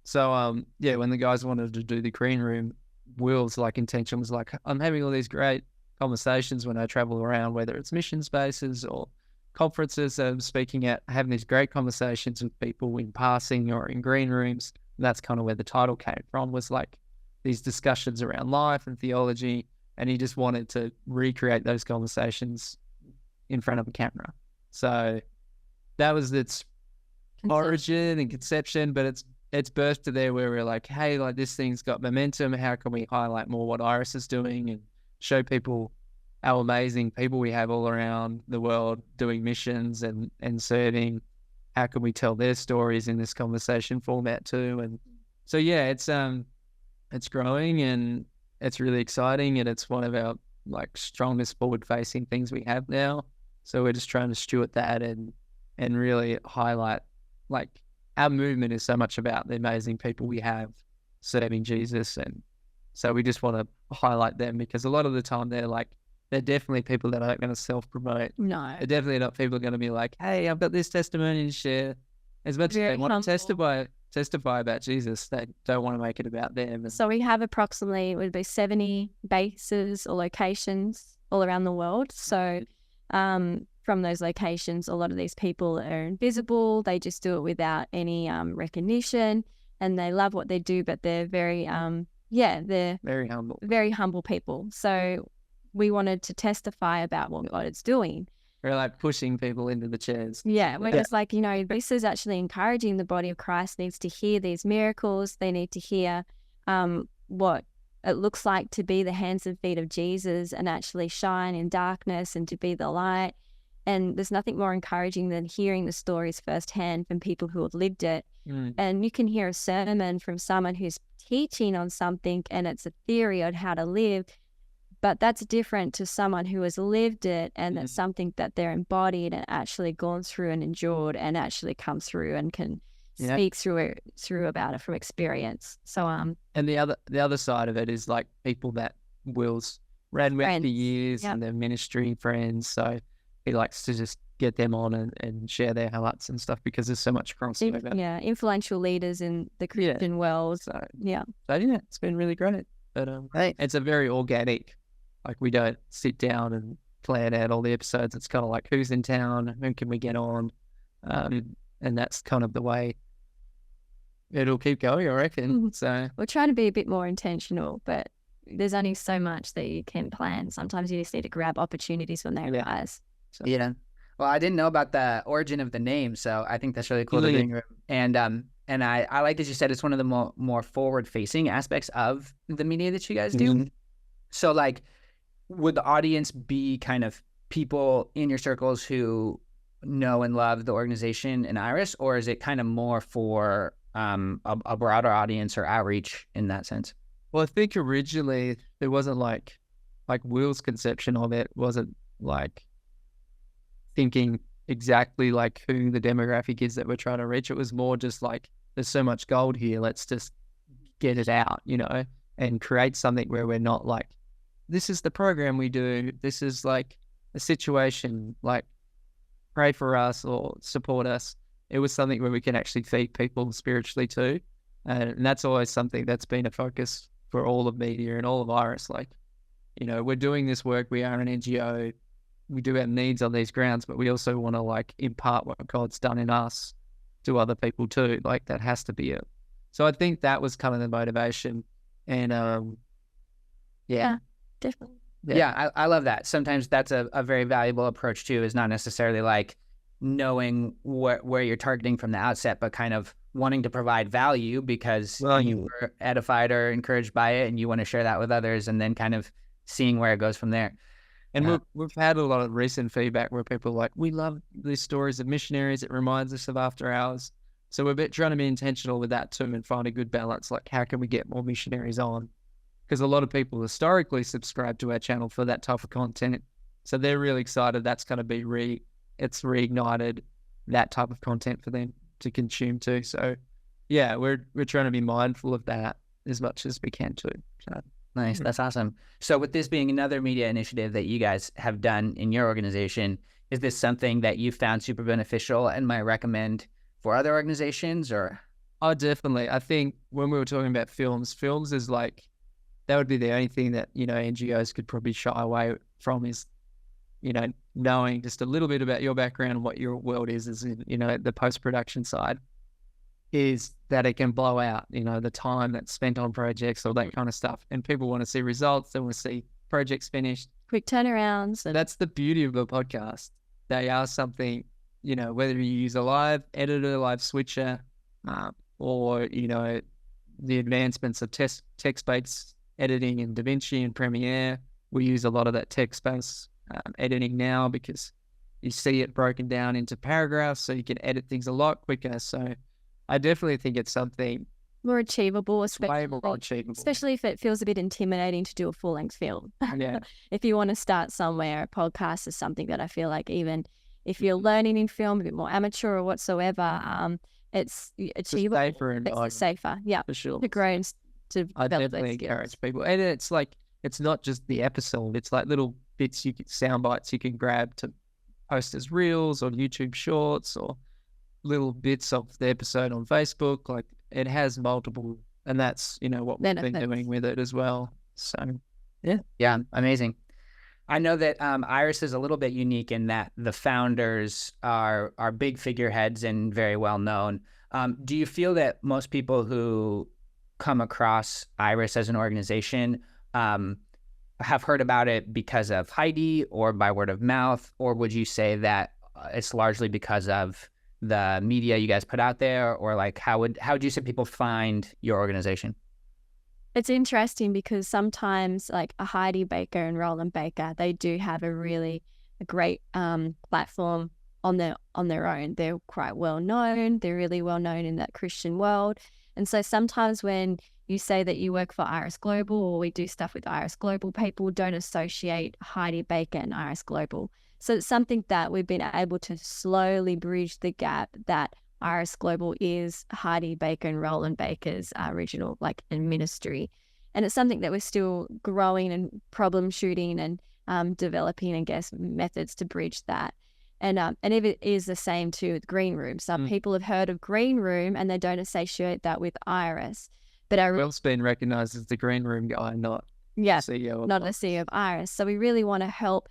So, when the guys wanted to do the Green Room, Will's like intention was like, I'm having all these great conversations when I travel around, whether it's mission spaces or conferences that I'm speaking at, having these great conversations with people in passing or in green rooms. And that's kind of where the title came from, was like these discussions around life and theology. And he just wanted to recreate those conversations in front of a camera. So that was its origin and conception, but it's birthed to there where we're like, hey, like this thing's got momentum. How can we highlight more what Iris is doing and show people our amazing people we have all around the world doing missions and serving? How can we tell their stories in this conversation format too? And so, it's growing and it's really exciting, and it's one of our like strongest forward facing things we have now. So we're just trying to steward that and really highlight, like, our movement is so much about the amazing people we have serving Jesus. And so we just want to highlight them, because a lot of the time they're definitely people that aren't going to self-promote. No. They're definitely not people going to be like, hey, I've got this testimony to share. As much as they want to testify about Jesus, they don't want to make it about them. So we have approximately, it would be 70 bases or locations all around the world. So from those locations, a lot of these people are invisible. They just do it without any recognition, and they love what they do, but they're very, they're very humble people. So we wanted to testify about what God is doing. We're like pushing people into the chairs. Yeah, we're just like, this is actually encouraging the body of Christ needs to hear these miracles. They need to hear what it looks like to be the hands and feet of Jesus and actually shine in darkness and to be the light. And there's nothing more encouraging than hearing the stories firsthand from people who have lived it. And you can hear a sermon from someone who's teaching on something and it's a theory on how to live, but that's different to someone who has lived it and that's something that they're embodied and actually gone through and endured and actually come through and can speak through about it from experience. So and the other side of it is like people that Will's ran with for years and their ministry friends. So he likes to just get them on and share their hearts and stuff because there's so much crossover. Yeah, influential leaders in the Christian world. So it's been really great. But it's a very organic. Like we don't sit down and plan out all the episodes. It's kind of like who's in town, who can we get on, and that's kind of the way it'll keep going, I reckon. So we'll try to be a bit more intentional, but there's only so much that you can plan. Sometimes you just need to grab opportunities when they arise. So. Yeah. Well, I didn't know about the origin of the name, so I think that's really cool. And I like that you said it's one of the more forward-facing aspects of the media that you guys do. So, like, would the audience be kind of people in your circles who know and love the organization and Iris, or is it kind of more for a broader audience or outreach in that sense? Well, I think originally there wasn't like Will's conception of it wasn't like thinking exactly like who the demographic is that we're trying to reach. It was more just like, there's so much gold here, let's just get it out, and create something where we're not like, this is the program we do, this is like a situation, like pray for us or support us. It was something where we can actually feed people spiritually too. And that's always something that's been a focus for all of media and all of Iris. Like, we're doing this work, we are an NGO, we do have needs on these grounds, but we also want to like impart what God's done in us to other people too. Like that has to be it. So I think that was kind of the motivation. And definitely. Yeah, I love that. Sometimes that's a very valuable approach too, is not necessarily like knowing where you're targeting from the outset, but kind of wanting to provide value because you were edified or encouraged by it and you want to share that with others, and then kind of seeing where it goes from there. And we've had a lot of recent feedback where people are like, we love these stories of missionaries. It reminds us of After Hours. So we're trying to be intentional with that too and find a good balance. Like, how can we get more missionaries on? Because a lot of people historically subscribe to our channel for that type of content. So they're really excited. That's going to be it's reignited that type of content for them to consume too. So yeah, we're trying to be mindful of that as much as we can too. So. Nice. That's awesome. So with this being another media initiative that you guys have done in your organization, is this something that you found super beneficial and might recommend for other organizations or? Oh, definitely. I think when we were talking about films is like, that would be the only thing that, NGOs could probably shy away from is, knowing just a little bit about your background and what your world is in, the post-production side. Is that it can blow out, the time that's spent on projects or that kind of stuff. And people want to see results. They want to see projects finished. Quick turnarounds. And that's the beauty of a podcast. They are something, whether you use a live editor, live switcher, or, the advancements of text-based editing in DaVinci and Premiere. We use a lot of that text-based editing now because you see it broken down into paragraphs, so you can edit things a lot quicker. So I definitely think it's something more achievable, way more achievable. Especially if it feels a bit intimidating to do a full-length film. Yeah. If you want to start somewhere, a podcast is something that I feel like even if you're learning in film, a bit more amateur or whatsoever, it's achievable. It's safer. Yeah, for sure. To grow and to I develop definitely those skills. encourage people, and it's like it's not just the episode; it's like little bits sound bites you can grab to post as reels or YouTube Shorts or little bits of the episode on Facebook. Like it has multiple, and that's what we've been doing with it as well. So yeah, amazing. I know that Iris is a little bit unique in that the founders are big figureheads and very well known. Do you feel that most people who come across Iris as an organization have heard about it because of Heidi or by word of mouth, or would you say that it's largely because of the media you guys put out there, or like how would you say people find your organization? It's interesting because sometimes like a Heidi Baker and Roland Baker, they do have a great platform on their own. They're quite well known. They're really well known in that Christian world. And so sometimes when you say that you work for Iris Global or we do stuff with Iris Global, people don't associate Heidi Baker and Iris Global. So it's something that we've been able to slowly bridge the gap that Iris Global is Heidi Baker and Roland Baker's original ministry. And it's something that we're still growing and problem shooting and developing, I guess, methods to bridge that. And if it is the same too with Green Room. Some people have heard of Green Room and they don't associate that with Iris. But Will's been recognised as the Green Room guy, not CEO. Not the CEO of Iris. So we really want to help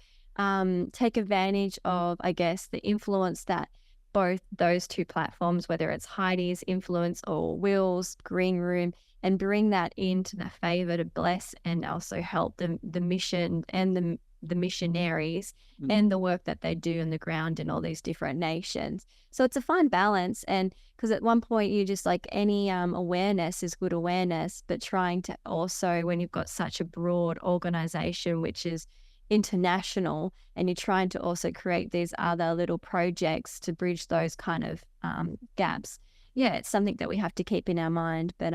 take advantage of, I guess, the influence that both those two platforms, whether it's Heidi's influence or Will's Green Room, and bring that into the favor to bless and also help the mission and the missionaries and the work that they do on the ground in all these different nations. So it's a fine balance. And because at one point you just like any awareness is good awareness, but trying to also, when you've got such a broad organization, which is international, and you're trying to also create these other little projects to bridge those kind of gaps. Yeah, it's something that we have to keep in our mind. But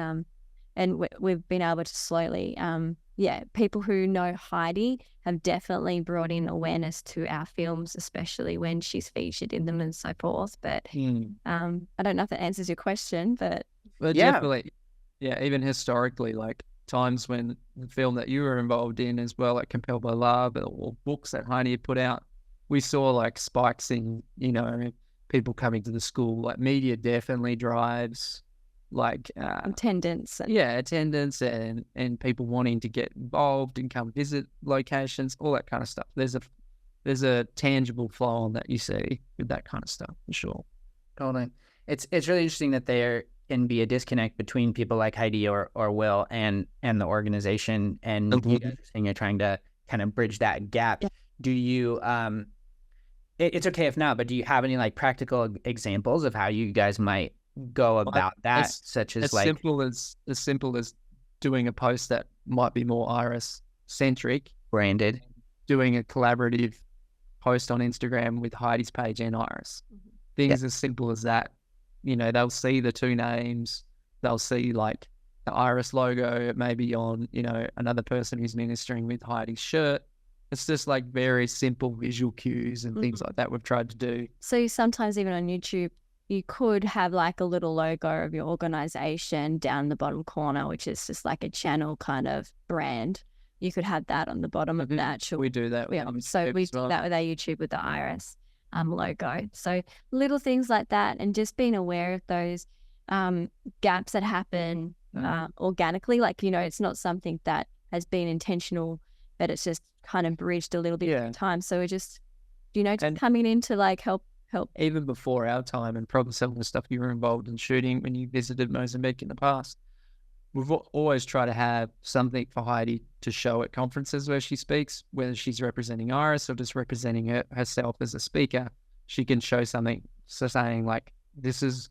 and we've been able to slowly, people who know Heidi have definitely brought in awareness to our films, especially when she's featured in them and so forth. But I don't know if that answers your question, but definitely, even historically, like times when the film that you were involved in as well, like Compelled by Love or books that Heidi had put out, we saw like spikes in, people coming to the school. Like media definitely drives like attendance. Attendance and people wanting to get involved and come visit locations, all that kind of stuff. There's a tangible flow on that you see with that kind of stuff for sure. Totally. It's really interesting that there can be a disconnect between people like Heidi or Will and the organization, and you guys are saying you're trying to kind of bridge that gap. Yeah. Do you it's okay if not, but do you have any like practical examples of how you guys might go about that, such as like simple as doing a post that might be more Iris centric, branded, doing a collaborative post on Instagram with Heidi's page and Iris. Things as simple as that. They'll see the two names, they'll see like the Iris logo, maybe on, another person who's ministering with Heidi's shirt. It's just like very simple visual cues and things like that we've tried to do. So sometimes even on YouTube, you could have like a little logo of your organization down in the bottom corner, which is just like a channel kind of brand. You could have that on the bottom of that. We do that. So we do that with our YouTube with the Iris logo. So little things like that, and just being aware of those gaps that happen organically. Like, it's not something that has been intentional, but it's just kind of bridged a little bit at a time. So we're just, just coming in to like help. Even before our time, and probably some of the stuff you were involved in shooting when you visited Mozambique in the past, we've always tried to have something for Heidi to show at conferences where she speaks, whether she's representing Iris or just representing herself as a speaker. She can show something, so saying like, this is,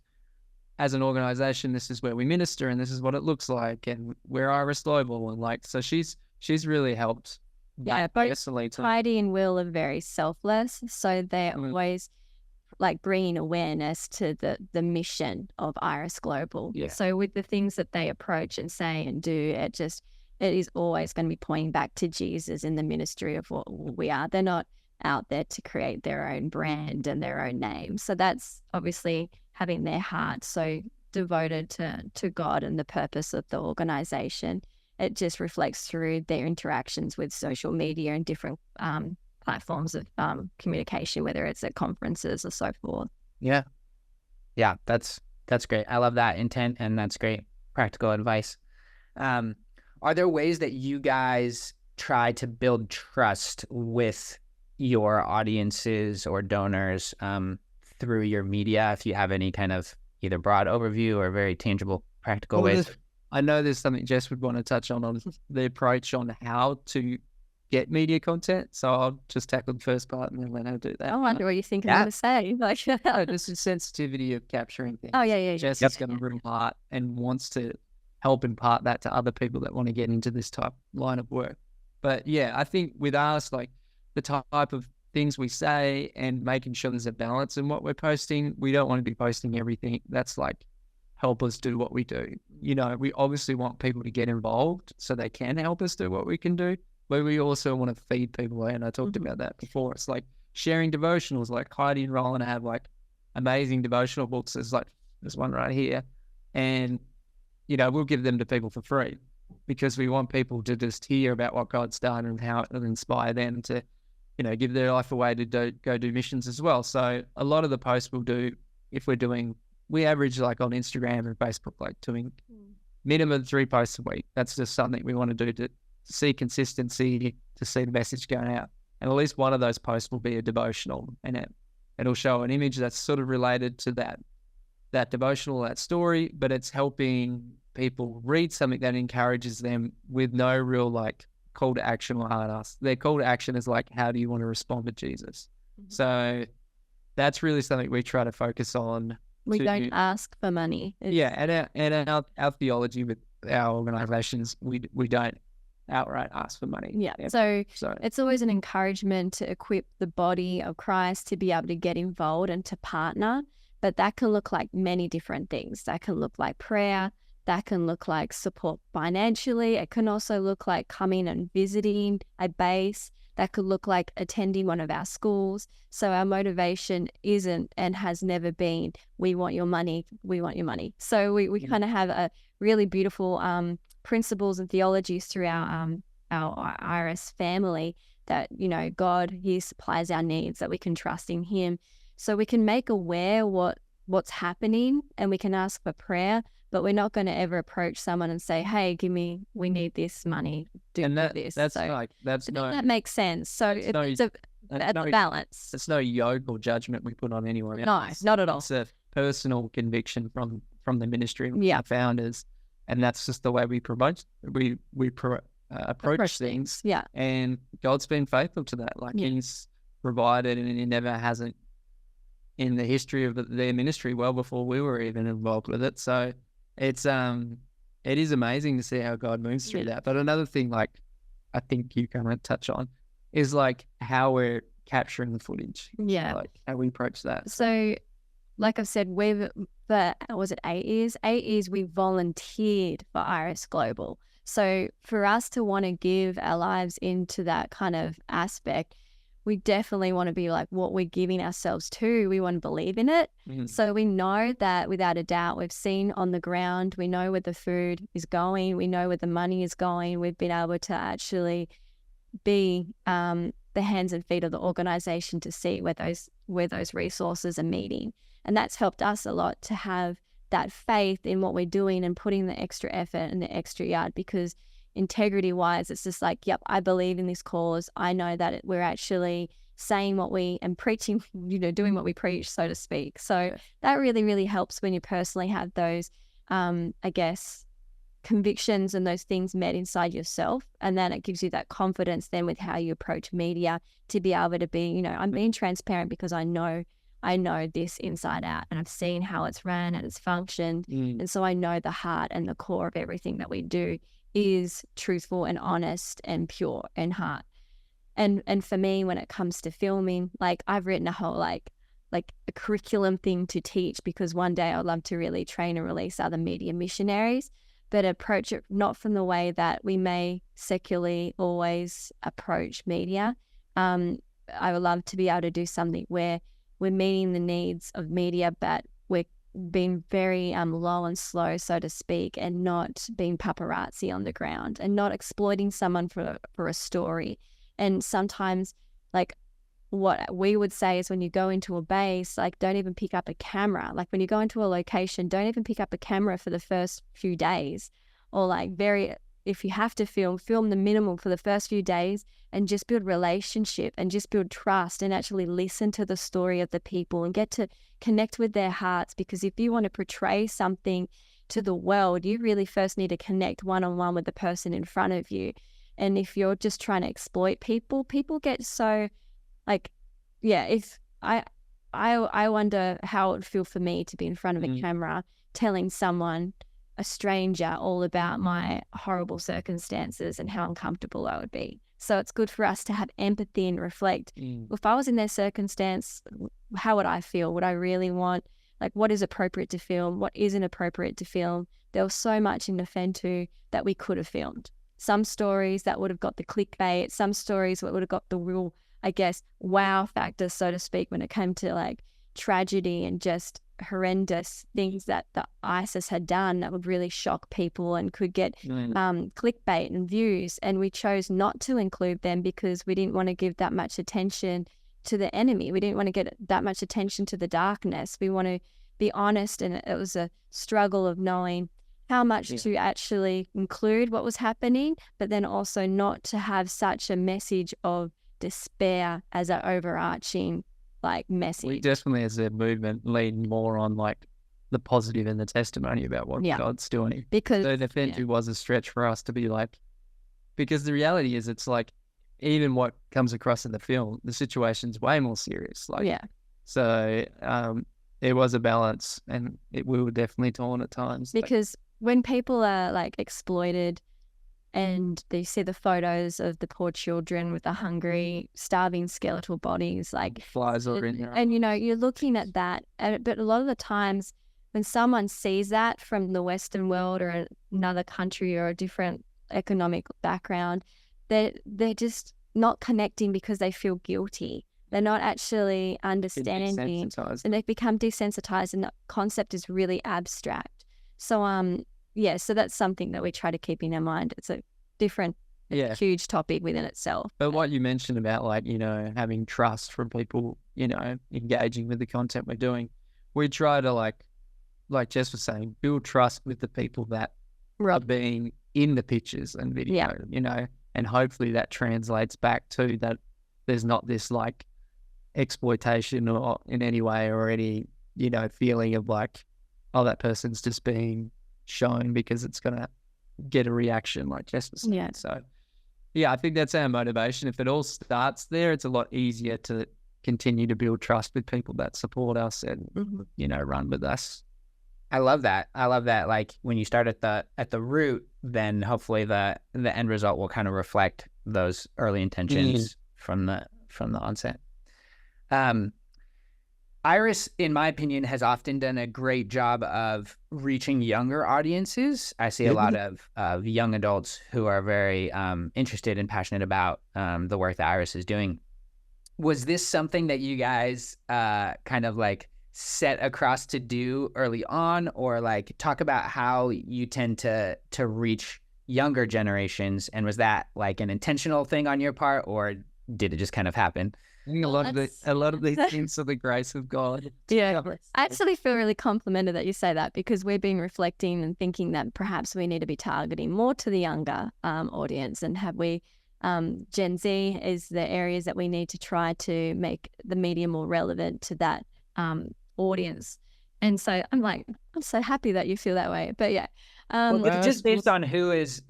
as an organization, this is where we minister and this is what it looks like, and we're Iris Global, and like, so she's really helped. Both Heidi and Will are very selfless, so they're always like bringing awareness to the mission of Iris Global. So with the things that they approach and say and do, it is always going to be pointing back to Jesus in the ministry of what we are. They're not out there to create their own brand and their own name. So that's obviously having their heart so devoted to God and the purpose of the organization. It just reflects through their interactions with social media and different platforms of communication, whether it's at conferences or so forth. Yeah, that's great. I love that intent, and that's great practical advice. Are there ways that you guys try to build trust with your audiences or donors through your media? If you have any kind of either broad overview or very tangible, practical ways. I know there's something Jess would want to touch on the approach on how to get media content. So I'll just tackle the first part and then let her do that. I wonder what you think I'm going to say. Like, no, just the sensitivity of capturing things. Oh, yeah. Jess has got a real heart and wants to help impart that to other people that want to get into this type line of work. But yeah, I think with us, like the type of things we say and making sure there's a balance in what we're posting, we don't want to be posting everything that's like, help us do what we do. You know, we obviously want people to get involved so they can help us do what we can do, but we also want to feed people. And I talked about that before. It's like sharing devotionals, like Heidi and Roland have like amazing devotional books. There's one right here. And, you know, we'll give them to people for free because we want people to just hear about what God's done and how it will inspire them to, you know, give their life away to go do missions as well. So a lot of the posts we'll do, if we're doing, we average like on Instagram and Facebook, like doing minimum 3 posts a week. That's just something we want to do to see consistency, to see the message going out. And at least one of those posts will be a devotional, and it'll show an image that's sort of related to that devotional, that story, but it's helping people read something that encourages them with no real like call to action or hard ask. Their call to action is like, how do you want to respond to Jesus? So that's really something we try to focus on. We don't ask for money. And our theology with our organisations, we don't outright ask for money. Yeah. So it's always an encouragement to equip the body of Christ to be able to get involved and to partner. But that can look like many different things. That can look like prayer. That can look like support financially. It can also look like coming and visiting a base. That could look like attending one of our schools. So our motivation isn't and has never been, we want your money, we want your money. So we kind of have a really beautiful principles and theologies through our Iris family that, you know, God, he supplies our needs, that we can trust in him. So we can make aware what's happening and we can ask for prayer, but we're not going to ever approach someone and say, hey, we need this money, this. That makes sense. So it's a balance. It's no yoke or judgment we put on anyone else. No, not at all. It's a personal conviction from the ministry of our founders. And that's just the way we approach things. Yeah. And God's been faithful to that. Like he's provided, and he never hasn't in the history of their ministry, well before we were even involved with it. So it is amazing to see how God moves through that. But another thing, like I think you kind of touch on, is like how we're capturing the footage. Yeah. Like how we approach that. So like I've said, was it 8 years? 8 years we volunteered for Iris Global. So for us to want to give our lives into that kind of aspect, we definitely want to be like what we're giving ourselves to. We want to believe in it. So we know that without a doubt, we've seen on the ground, we know where the food is going, we know where the money is going. We've been able to actually be the hands and feet of the organization to see where those resources are meeting. And that's helped us a lot to have that faith in what we're doing and putting the extra effort and the extra yard, because integrity wise, it's just like, yep, I believe in this cause. I know that we're actually saying what we and preaching, you know, doing what we preach, so to speak. So that really, really helps when you personally have those, I guess, convictions and those things met inside yourself. And then it gives you that confidence then with how you approach media to be able to be, you know, I'm being transparent because I know this inside out and I've seen how it's ran and it's functioned. And so I know the heart and the core of everything that we do is truthful and honest and pure and heart. And for me, when it comes to filming, like I've written a whole like a curriculum thing to teach, because one day I'd love to really train and release other media missionaries, but approach it not from the way that we may secularly always approach media. I would love to be able to do something where we're meeting the needs of media, but we're being very low and slow, so to speak, and not being paparazzi on the ground and not exploiting someone for a story. And sometimes, like, what we would say is when you go into a base, like, don't even pick up a camera. Like, when you go into a location, don't even pick up a camera for the first few days, or like very if you have to film the minimal for the first few days and just build relationship and just build trust and actually listen to the story of the people and get to connect with their hearts. Because if you want to portray something to the world, you really first need to connect one-on-one with the person in front of you. And if you're just trying to exploit people get so like, if I wonder how it would feel for me to be in front of a camera telling someone, a stranger, all about my horrible circumstances and how uncomfortable I would be. So it's good for us to have empathy and reflect. If I was in their circumstance, how would I feel? Would I really want, like, what is appropriate to film? What isn't appropriate to film? There was so much in Nifento that we could have filmed. Some stories that would have got the clickbait, some stories that would have got the real, I guess, wow factor, so to speak, when it came to like tragedy and just horrendous things that the ISIS had done that would really shock people and could get clickbait and views. And we chose not to include them because we didn't want to give that much attention to the enemy. We didn't want to get that much attention to the darkness. We want to be honest, and it was a struggle of knowing how much to actually include what was happening, but then also not to have such a message of despair as an overarching like message. We definitely, as a movement, lean more on like the positive and the testimony about what God's doing. Because so Nifento was a stretch for us to be like, because the reality is, it's like even what comes across in the film, the situation's way more serious. Like, so it was a balance, and we were definitely torn at times. Because when people are like exploited and they see the photos of the poor children with the hungry, starving skeletal bodies, like flies are in there. And, you know, you're looking at that. But a lot of the times when someone sees that from the Western world or another country or a different economic background, they're just not connecting because they feel guilty. They're not actually understanding, and they've become desensitized, and the concept is really abstract. So, so that's something that we try to keep in our mind. It's a different, huge topic within itself. But what you mentioned about, like, you know, having trust from people, you know, engaging with the content we're doing, we try to, like Jess was saying, build trust with the people that are being in the pictures and video, you know, and hopefully that translates back to that there's not this, like, exploitation or in any way or any, you know, feeling of like, oh, that person's just being shown because it's going to get a reaction, like Jess was saying. So, I think that's our motivation. If it all starts there, it's a lot easier to continue to build trust with people that support us and, you know, run with us. I love that. Like, when you start at the root, then hopefully the end result will kind of reflect those early intentions from the onset. Iris, in my opinion, has often done a great job of reaching younger audiences. I see a lot of young adults who are very interested and passionate about the work that Iris is doing. Was this something that you guys kind of like set across to do early on, or like talk about how you tend to reach younger generations? And was that like an intentional thing on your part, or did it just kind of happen? I think a lot of these things are the grace of God. I actually feel really complimented that you say that, because we've been reflecting and thinking that perhaps we need to be targeting more to the younger audience, and have we Gen Z is the areas that we need to try to make the media more relevant to that audience. And so I'm so happy that you feel that way. But just based on who is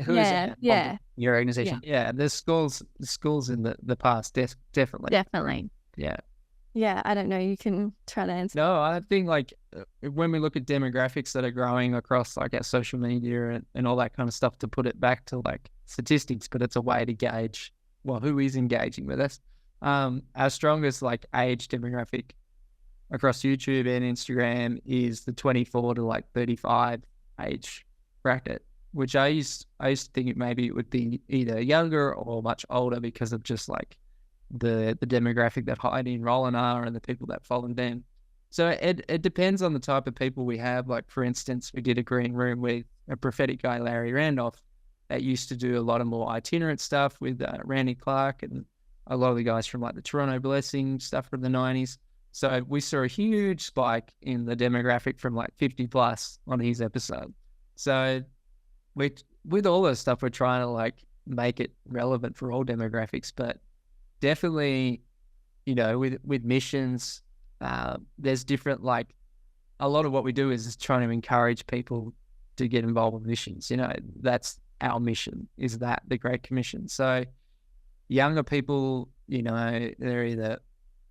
your organization. There's schools in the past, definitely. I don't know, you can try to answer. No, I think like when we look at demographics that are growing across like our social media and all that kind of stuff, to put it back to like statistics, but it's a way to gauge, well, who is engaging with us. Our strongest like age demographic across YouTube and Instagram is the 24 to like 35 age bracket, which I used to think maybe it would be either younger or much older because of just like the demographic that Heidi and Roland are and the people that follow them. So it depends on the type of people we have. Like, for instance, we did a green room with a prophetic guy, Larry Randolph, that used to do a lot of more itinerant stuff with Randy Clark and a lot of the guys from like the Toronto Blessing stuff from the 90s. So we saw a huge spike in the demographic from like 50 plus on his episode. So with all this stuff, we're trying to like make it relevant for all demographics, but definitely, with missions, there's different, like a lot of what we do is trying to encourage people to get involved with missions. That's our mission, is that the Great Commission. So younger people, they're either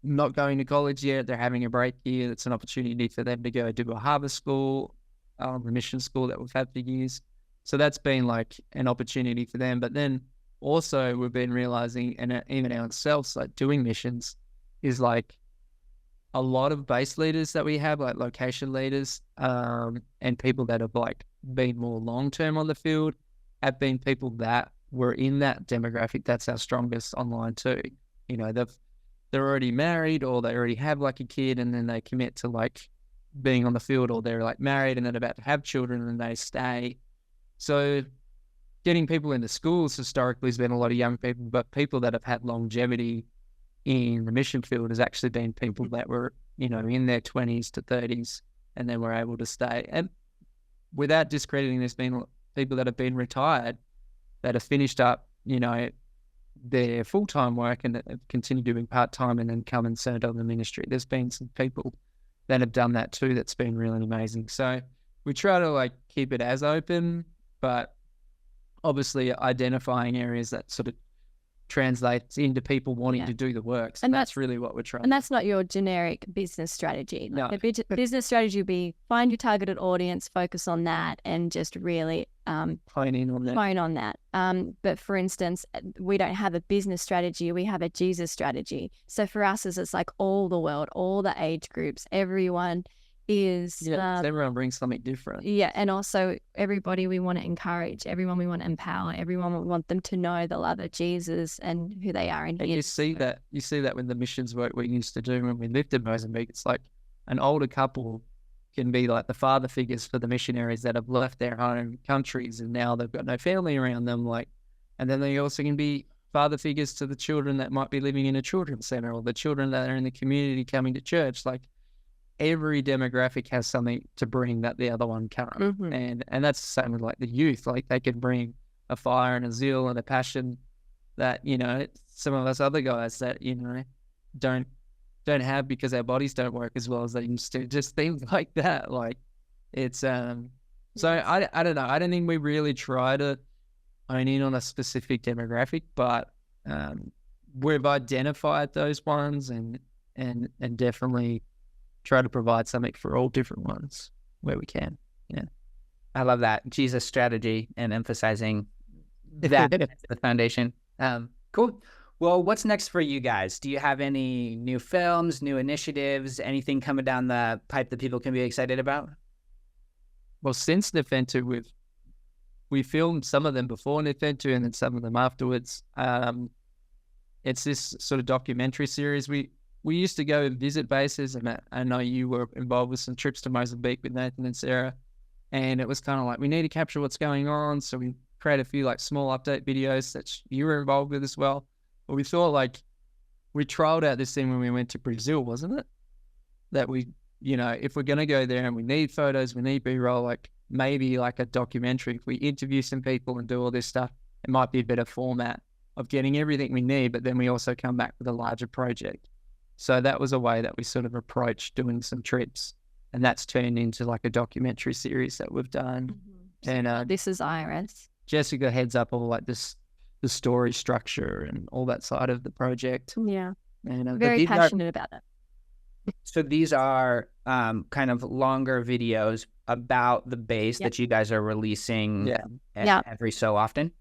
not going to college yet, they're having a break year. It's an opportunity for them to go do a harvest school, a mission school that we've had for years. So that's been like an opportunity for them. But then also we've been realizing, and even ourselves, like doing missions is like a lot of base leaders that we have, like location leaders, and people that have like been more long-term on the field, have been people that were in that demographic. That's our strongest online too. They're already married, or they already have like a kid, and then they commit to like being on the field, or they're like married and then about to have children and they stay. So getting people into schools historically has been a lot of young people, but people that have had longevity in the mission field has actually been people that were, in their 20s to 30s, and then were able to stay. And without discrediting, there's been people that have been retired that have finished up, their full-time work and have continued doing part-time and then come and serve on the ministry. There's been some people that have done that too. That's been really amazing. So we try to like keep it as open, but obviously identifying areas that sort of translates into people wanting to do the work. So and that's really what we're trying. And that's not your generic business strategy. No. The business strategy would be find your targeted audience, focus on that, and just really hone in on that. But for instance, we don't have a business strategy. We have a Jesus strategy. So for us, it's like all the world, all the age groups, everyone is... everyone brings something different. Yeah, and also everybody we want to encourage, everyone we want to empower, everyone we want them to know the love of Jesus and who they are in And Him. you see that with the missions work we used to do when we lived in Mozambique. It's like an older couple can be like the father figures for the missionaries that have left their home countries and now they've got no family around them. And then they also can be father figures to the children that might be living in a children's center, or the children that are in the community coming to church. Like, every demographic has something to bring that the other one can't. Mm-hmm. And that's the same with like the youth. Like, they can bring a fire and a zeal and a passion that, some of us other guys that, don't have because our bodies don't work as well as they used to. Just things like that. Like, it's so I don't know. I don't think we really try to hone in on a specific demographic, but we've identified those ones and definitely try to provide something for all different ones where we can. Yeah. I love that Jesus strategy and emphasizing that as the foundation. Cool. Well, what's next for you guys? Do you have any new films, new initiatives, anything coming down the pipe that people can be excited about? Well, since Nifento, we filmed some of them before Nifento and then some of them afterwards. It's this sort of documentary series. We used to go and visit bases, and I know you were involved with some trips to Mozambique with Nathan and Sarah, and it was kind of like, we need to capture what's going on, so we create a few like small update videos that you were involved with as well. But we thought, like, we trialed out this thing when we went to Brazil, wasn't it? That we, if we're going to go there and we need photos, we need B-roll, like maybe like a documentary, if we interview some people and do all this stuff, it might be a better format of getting everything we need, but then we also come back with a larger project. So that was a way that we sort of approached doing some trips, and that's turned into like a documentary series that we've done. Mm-hmm. And this is Iris. Jessica heads up all like the story structure and all that side of the project. Yeah. And very passionate about it. So these are kind of longer videos about the base that you guys are releasing every so often?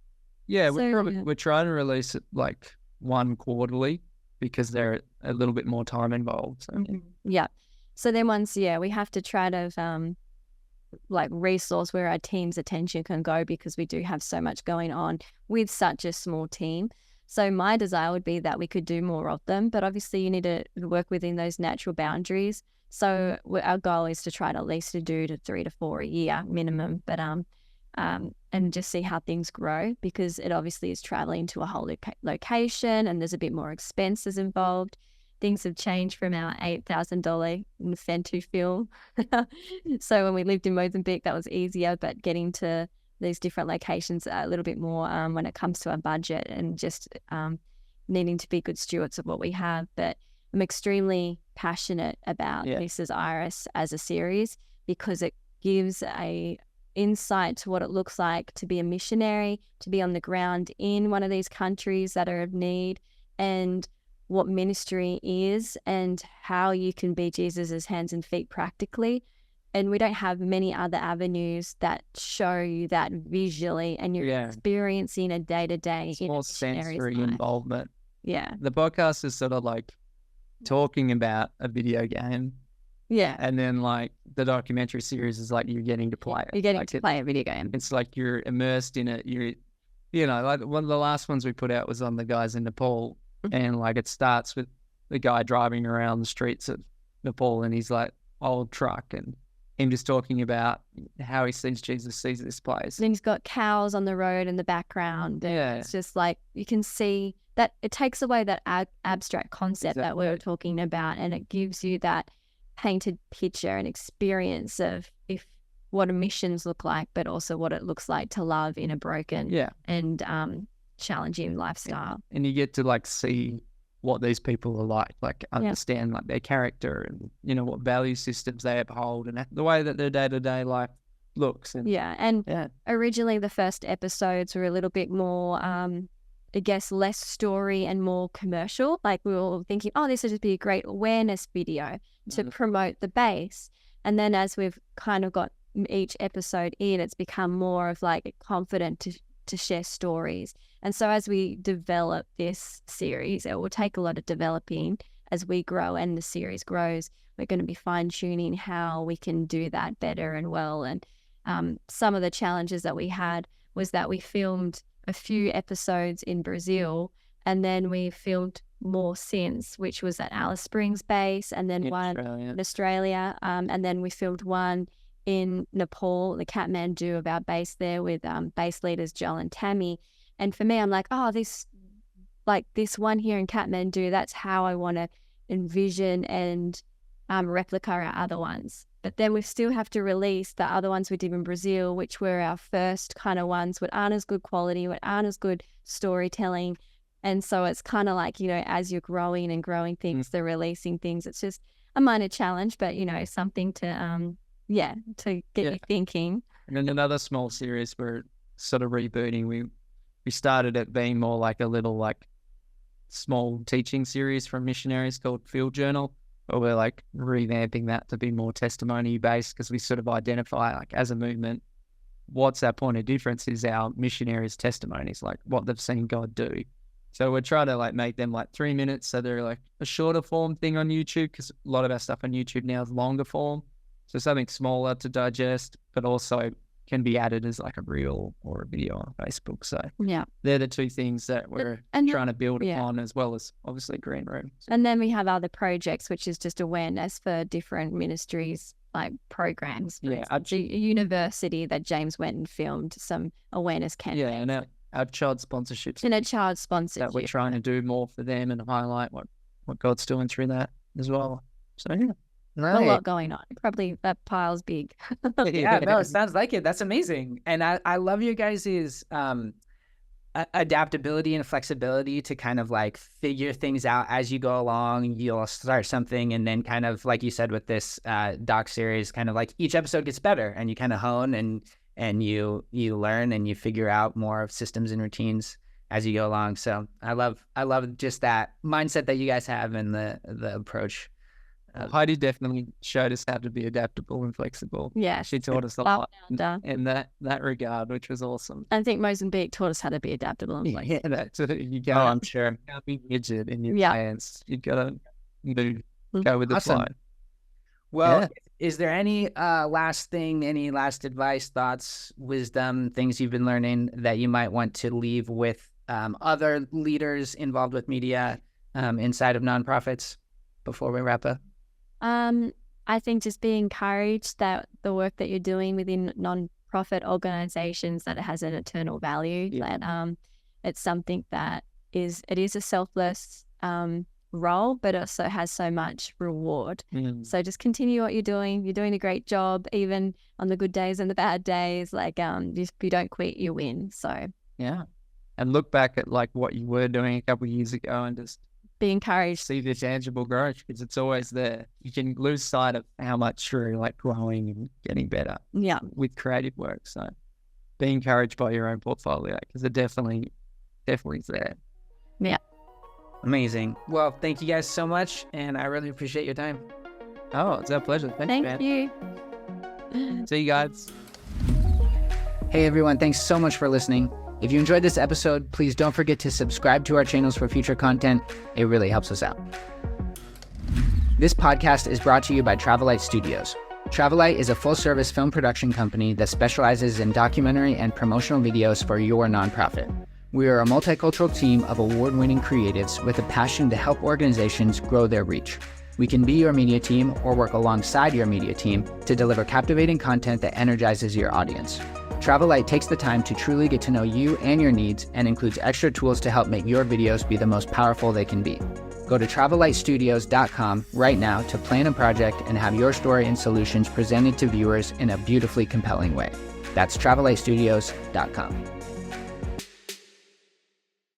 Yeah, we're trying to release it like one quarterly because they're a little bit more time involved. So. Mm-hmm. Yeah. So then once, we have to try to like resource where our team's attention can go, because we do have so much going on with such a small team. So my desire would be that we could do more of them, but obviously you need to work within those natural boundaries. So our goal is to try to at least do 3 to 4 a year minimum, but and just see how things grow, because it obviously is traveling to a whole location and there's a bit more expenses involved. Things have changed from our $8,000 Nifento film. So when we lived in Mozambique, that was easier, but getting to these different locations a little bit more when it comes to our budget and just needing to be good stewards of what we have. But I'm extremely passionate about Mrs. Iris as a series because it gives a insight to what it looks like to be a missionary, to be on the ground in one of these countries that are of need, and what ministry is and how you can be Jesus's hands and feet practically. And we don't have many other avenues that show you that visually, and you're experiencing a day-to-day in more sensory involvement. Yeah. The podcast is sort of like talking about a video game. Yeah. And then like the documentary series is like you're getting to play it. You're getting to play a video game. It's like you're immersed in it. You know, like one of the last ones we put out was on the guys in Nepal. And like it starts with the guy driving around the streets of Nepal and he's like old truck and him just talking about how he sees Jesus sees this place. And he's got cows on the road in the background. Yeah. It's just like you can see that it takes away that abstract concept that we were talking about, and it gives you that painted picture and experience of what missions look like, but also what it looks like to love in a broken and challenging lifestyle. And you get to like see what these people are like understand like their character and, you know, what value systems they uphold and the way that their day-to-day life looks. And, originally the first episodes were a little bit more, I guess, less story and more commercial. Like we were thinking, this would just be a great awareness video to promote the base. And then as we've kind of got each episode in, it's become more of like confident to share stories. And so as we develop this series, it will take a lot of developing as we grow and the series grows. We're going to be fine-tuning how we can do that better and well. And some of the challenges that we had was that we filmed a few episodes in Brazil, and then we filmed more since, which was at Alice Springs base, and then one in Australia, and then we filmed one in Nepal, the Kathmandu of our base there with base leaders Joel and Tammy. And for me, I'm like, this one here in Kathmandu, that's how I want to envision and replica our other ones. But then we still have to release the other ones we did in Brazil, which were our first kind of ones, what aren't as good quality, what aren't as good storytelling. And so it's kind of like, you know, as you're growing and growing things, they're releasing things. It's just a minor challenge, but, you know, something to get you thinking. And then another small series we're sort of rebooting. We started it being more like a little like small teaching series from missionaries called Field Journal, but we're like revamping that to be more testimony based because we sort of identify like as a movement, what's our point of difference is our missionaries' testimonies, like what they've seen God do. So we're trying to like make them like 3 minutes. So they're like a shorter form thing on YouTube because a lot of our stuff on YouTube now is longer form. So something smaller to digest, but also can be added as like a reel or a video on Facebook. So they're the two things that we're trying to build upon, as well as obviously Green Room. And then we have other projects, which is just awareness for different ministries, like programs. The university that James went and filmed some awareness campaigns. Yeah, and our child sponsorships. And a child sponsorship. That we're trying to do more for them and highlight what God's doing through that as well. So a lot going on. Probably that pile's big. It sounds like it. That's amazing. And I love your guys' adaptability and flexibility to kind of like figure things out as you go along. You'll start something and then kind of like you said with this doc series, kind of like each episode gets better and you kind of hone and you learn and you figure out more of systems and routines as you go along. So I love just that mindset that you guys have and the approach. Heidi definitely showed us how to be adaptable and flexible. Yeah. She taught us a lot in that regard, which was awesome. I think Mozambique taught us how to be adaptable and flexible. Yeah, that's it. I'm sure. You can't be rigid in your plans. You got to go with the flow. Well, is there any last thing, any last advice, thoughts, wisdom, things you've been learning that you might want to leave with other leaders involved with media inside of nonprofits before we wrap up? I think just be encouraged that the work that you're doing within non-profit organizations, that it has an eternal value. That it's something that is a selfless role, but also has so much reward. So just continue what you're doing. You're doing a great job, even on the good days and the bad days. Like, if you don't quit, you win. So yeah. And look back at like what you were doing a couple of years ago and just be encouraged. See the tangible growth, because it's always there. You can lose sight of how much you're like growing and getting better with creative work. So be encouraged by your own portfolio, because it definitely is there. Yeah. Amazing. Well, thank you guys so much, and I really appreciate your time. Oh, it's our pleasure. Thank you. See you guys. Hey everyone, thanks so much for listening. If you enjoyed this episode, please don't forget to subscribe to our channels for future content. It really helps us out. This podcast is brought to you by Travelite Studios. Travelite is a full-service film production company that specializes in documentary and promotional videos for your nonprofit. We are a multicultural team of award-winning creatives with a passion to help organizations grow their reach. We can be your media team or work alongside your media team to deliver captivating content that energizes your audience. Travelite takes the time to truly get to know you and your needs and includes extra tools to help make your videos be the most powerful they can be. Go to travelitestudios.com right now to plan a project and have your story and solutions presented to viewers in a beautifully compelling way. That's travelitestudios.com.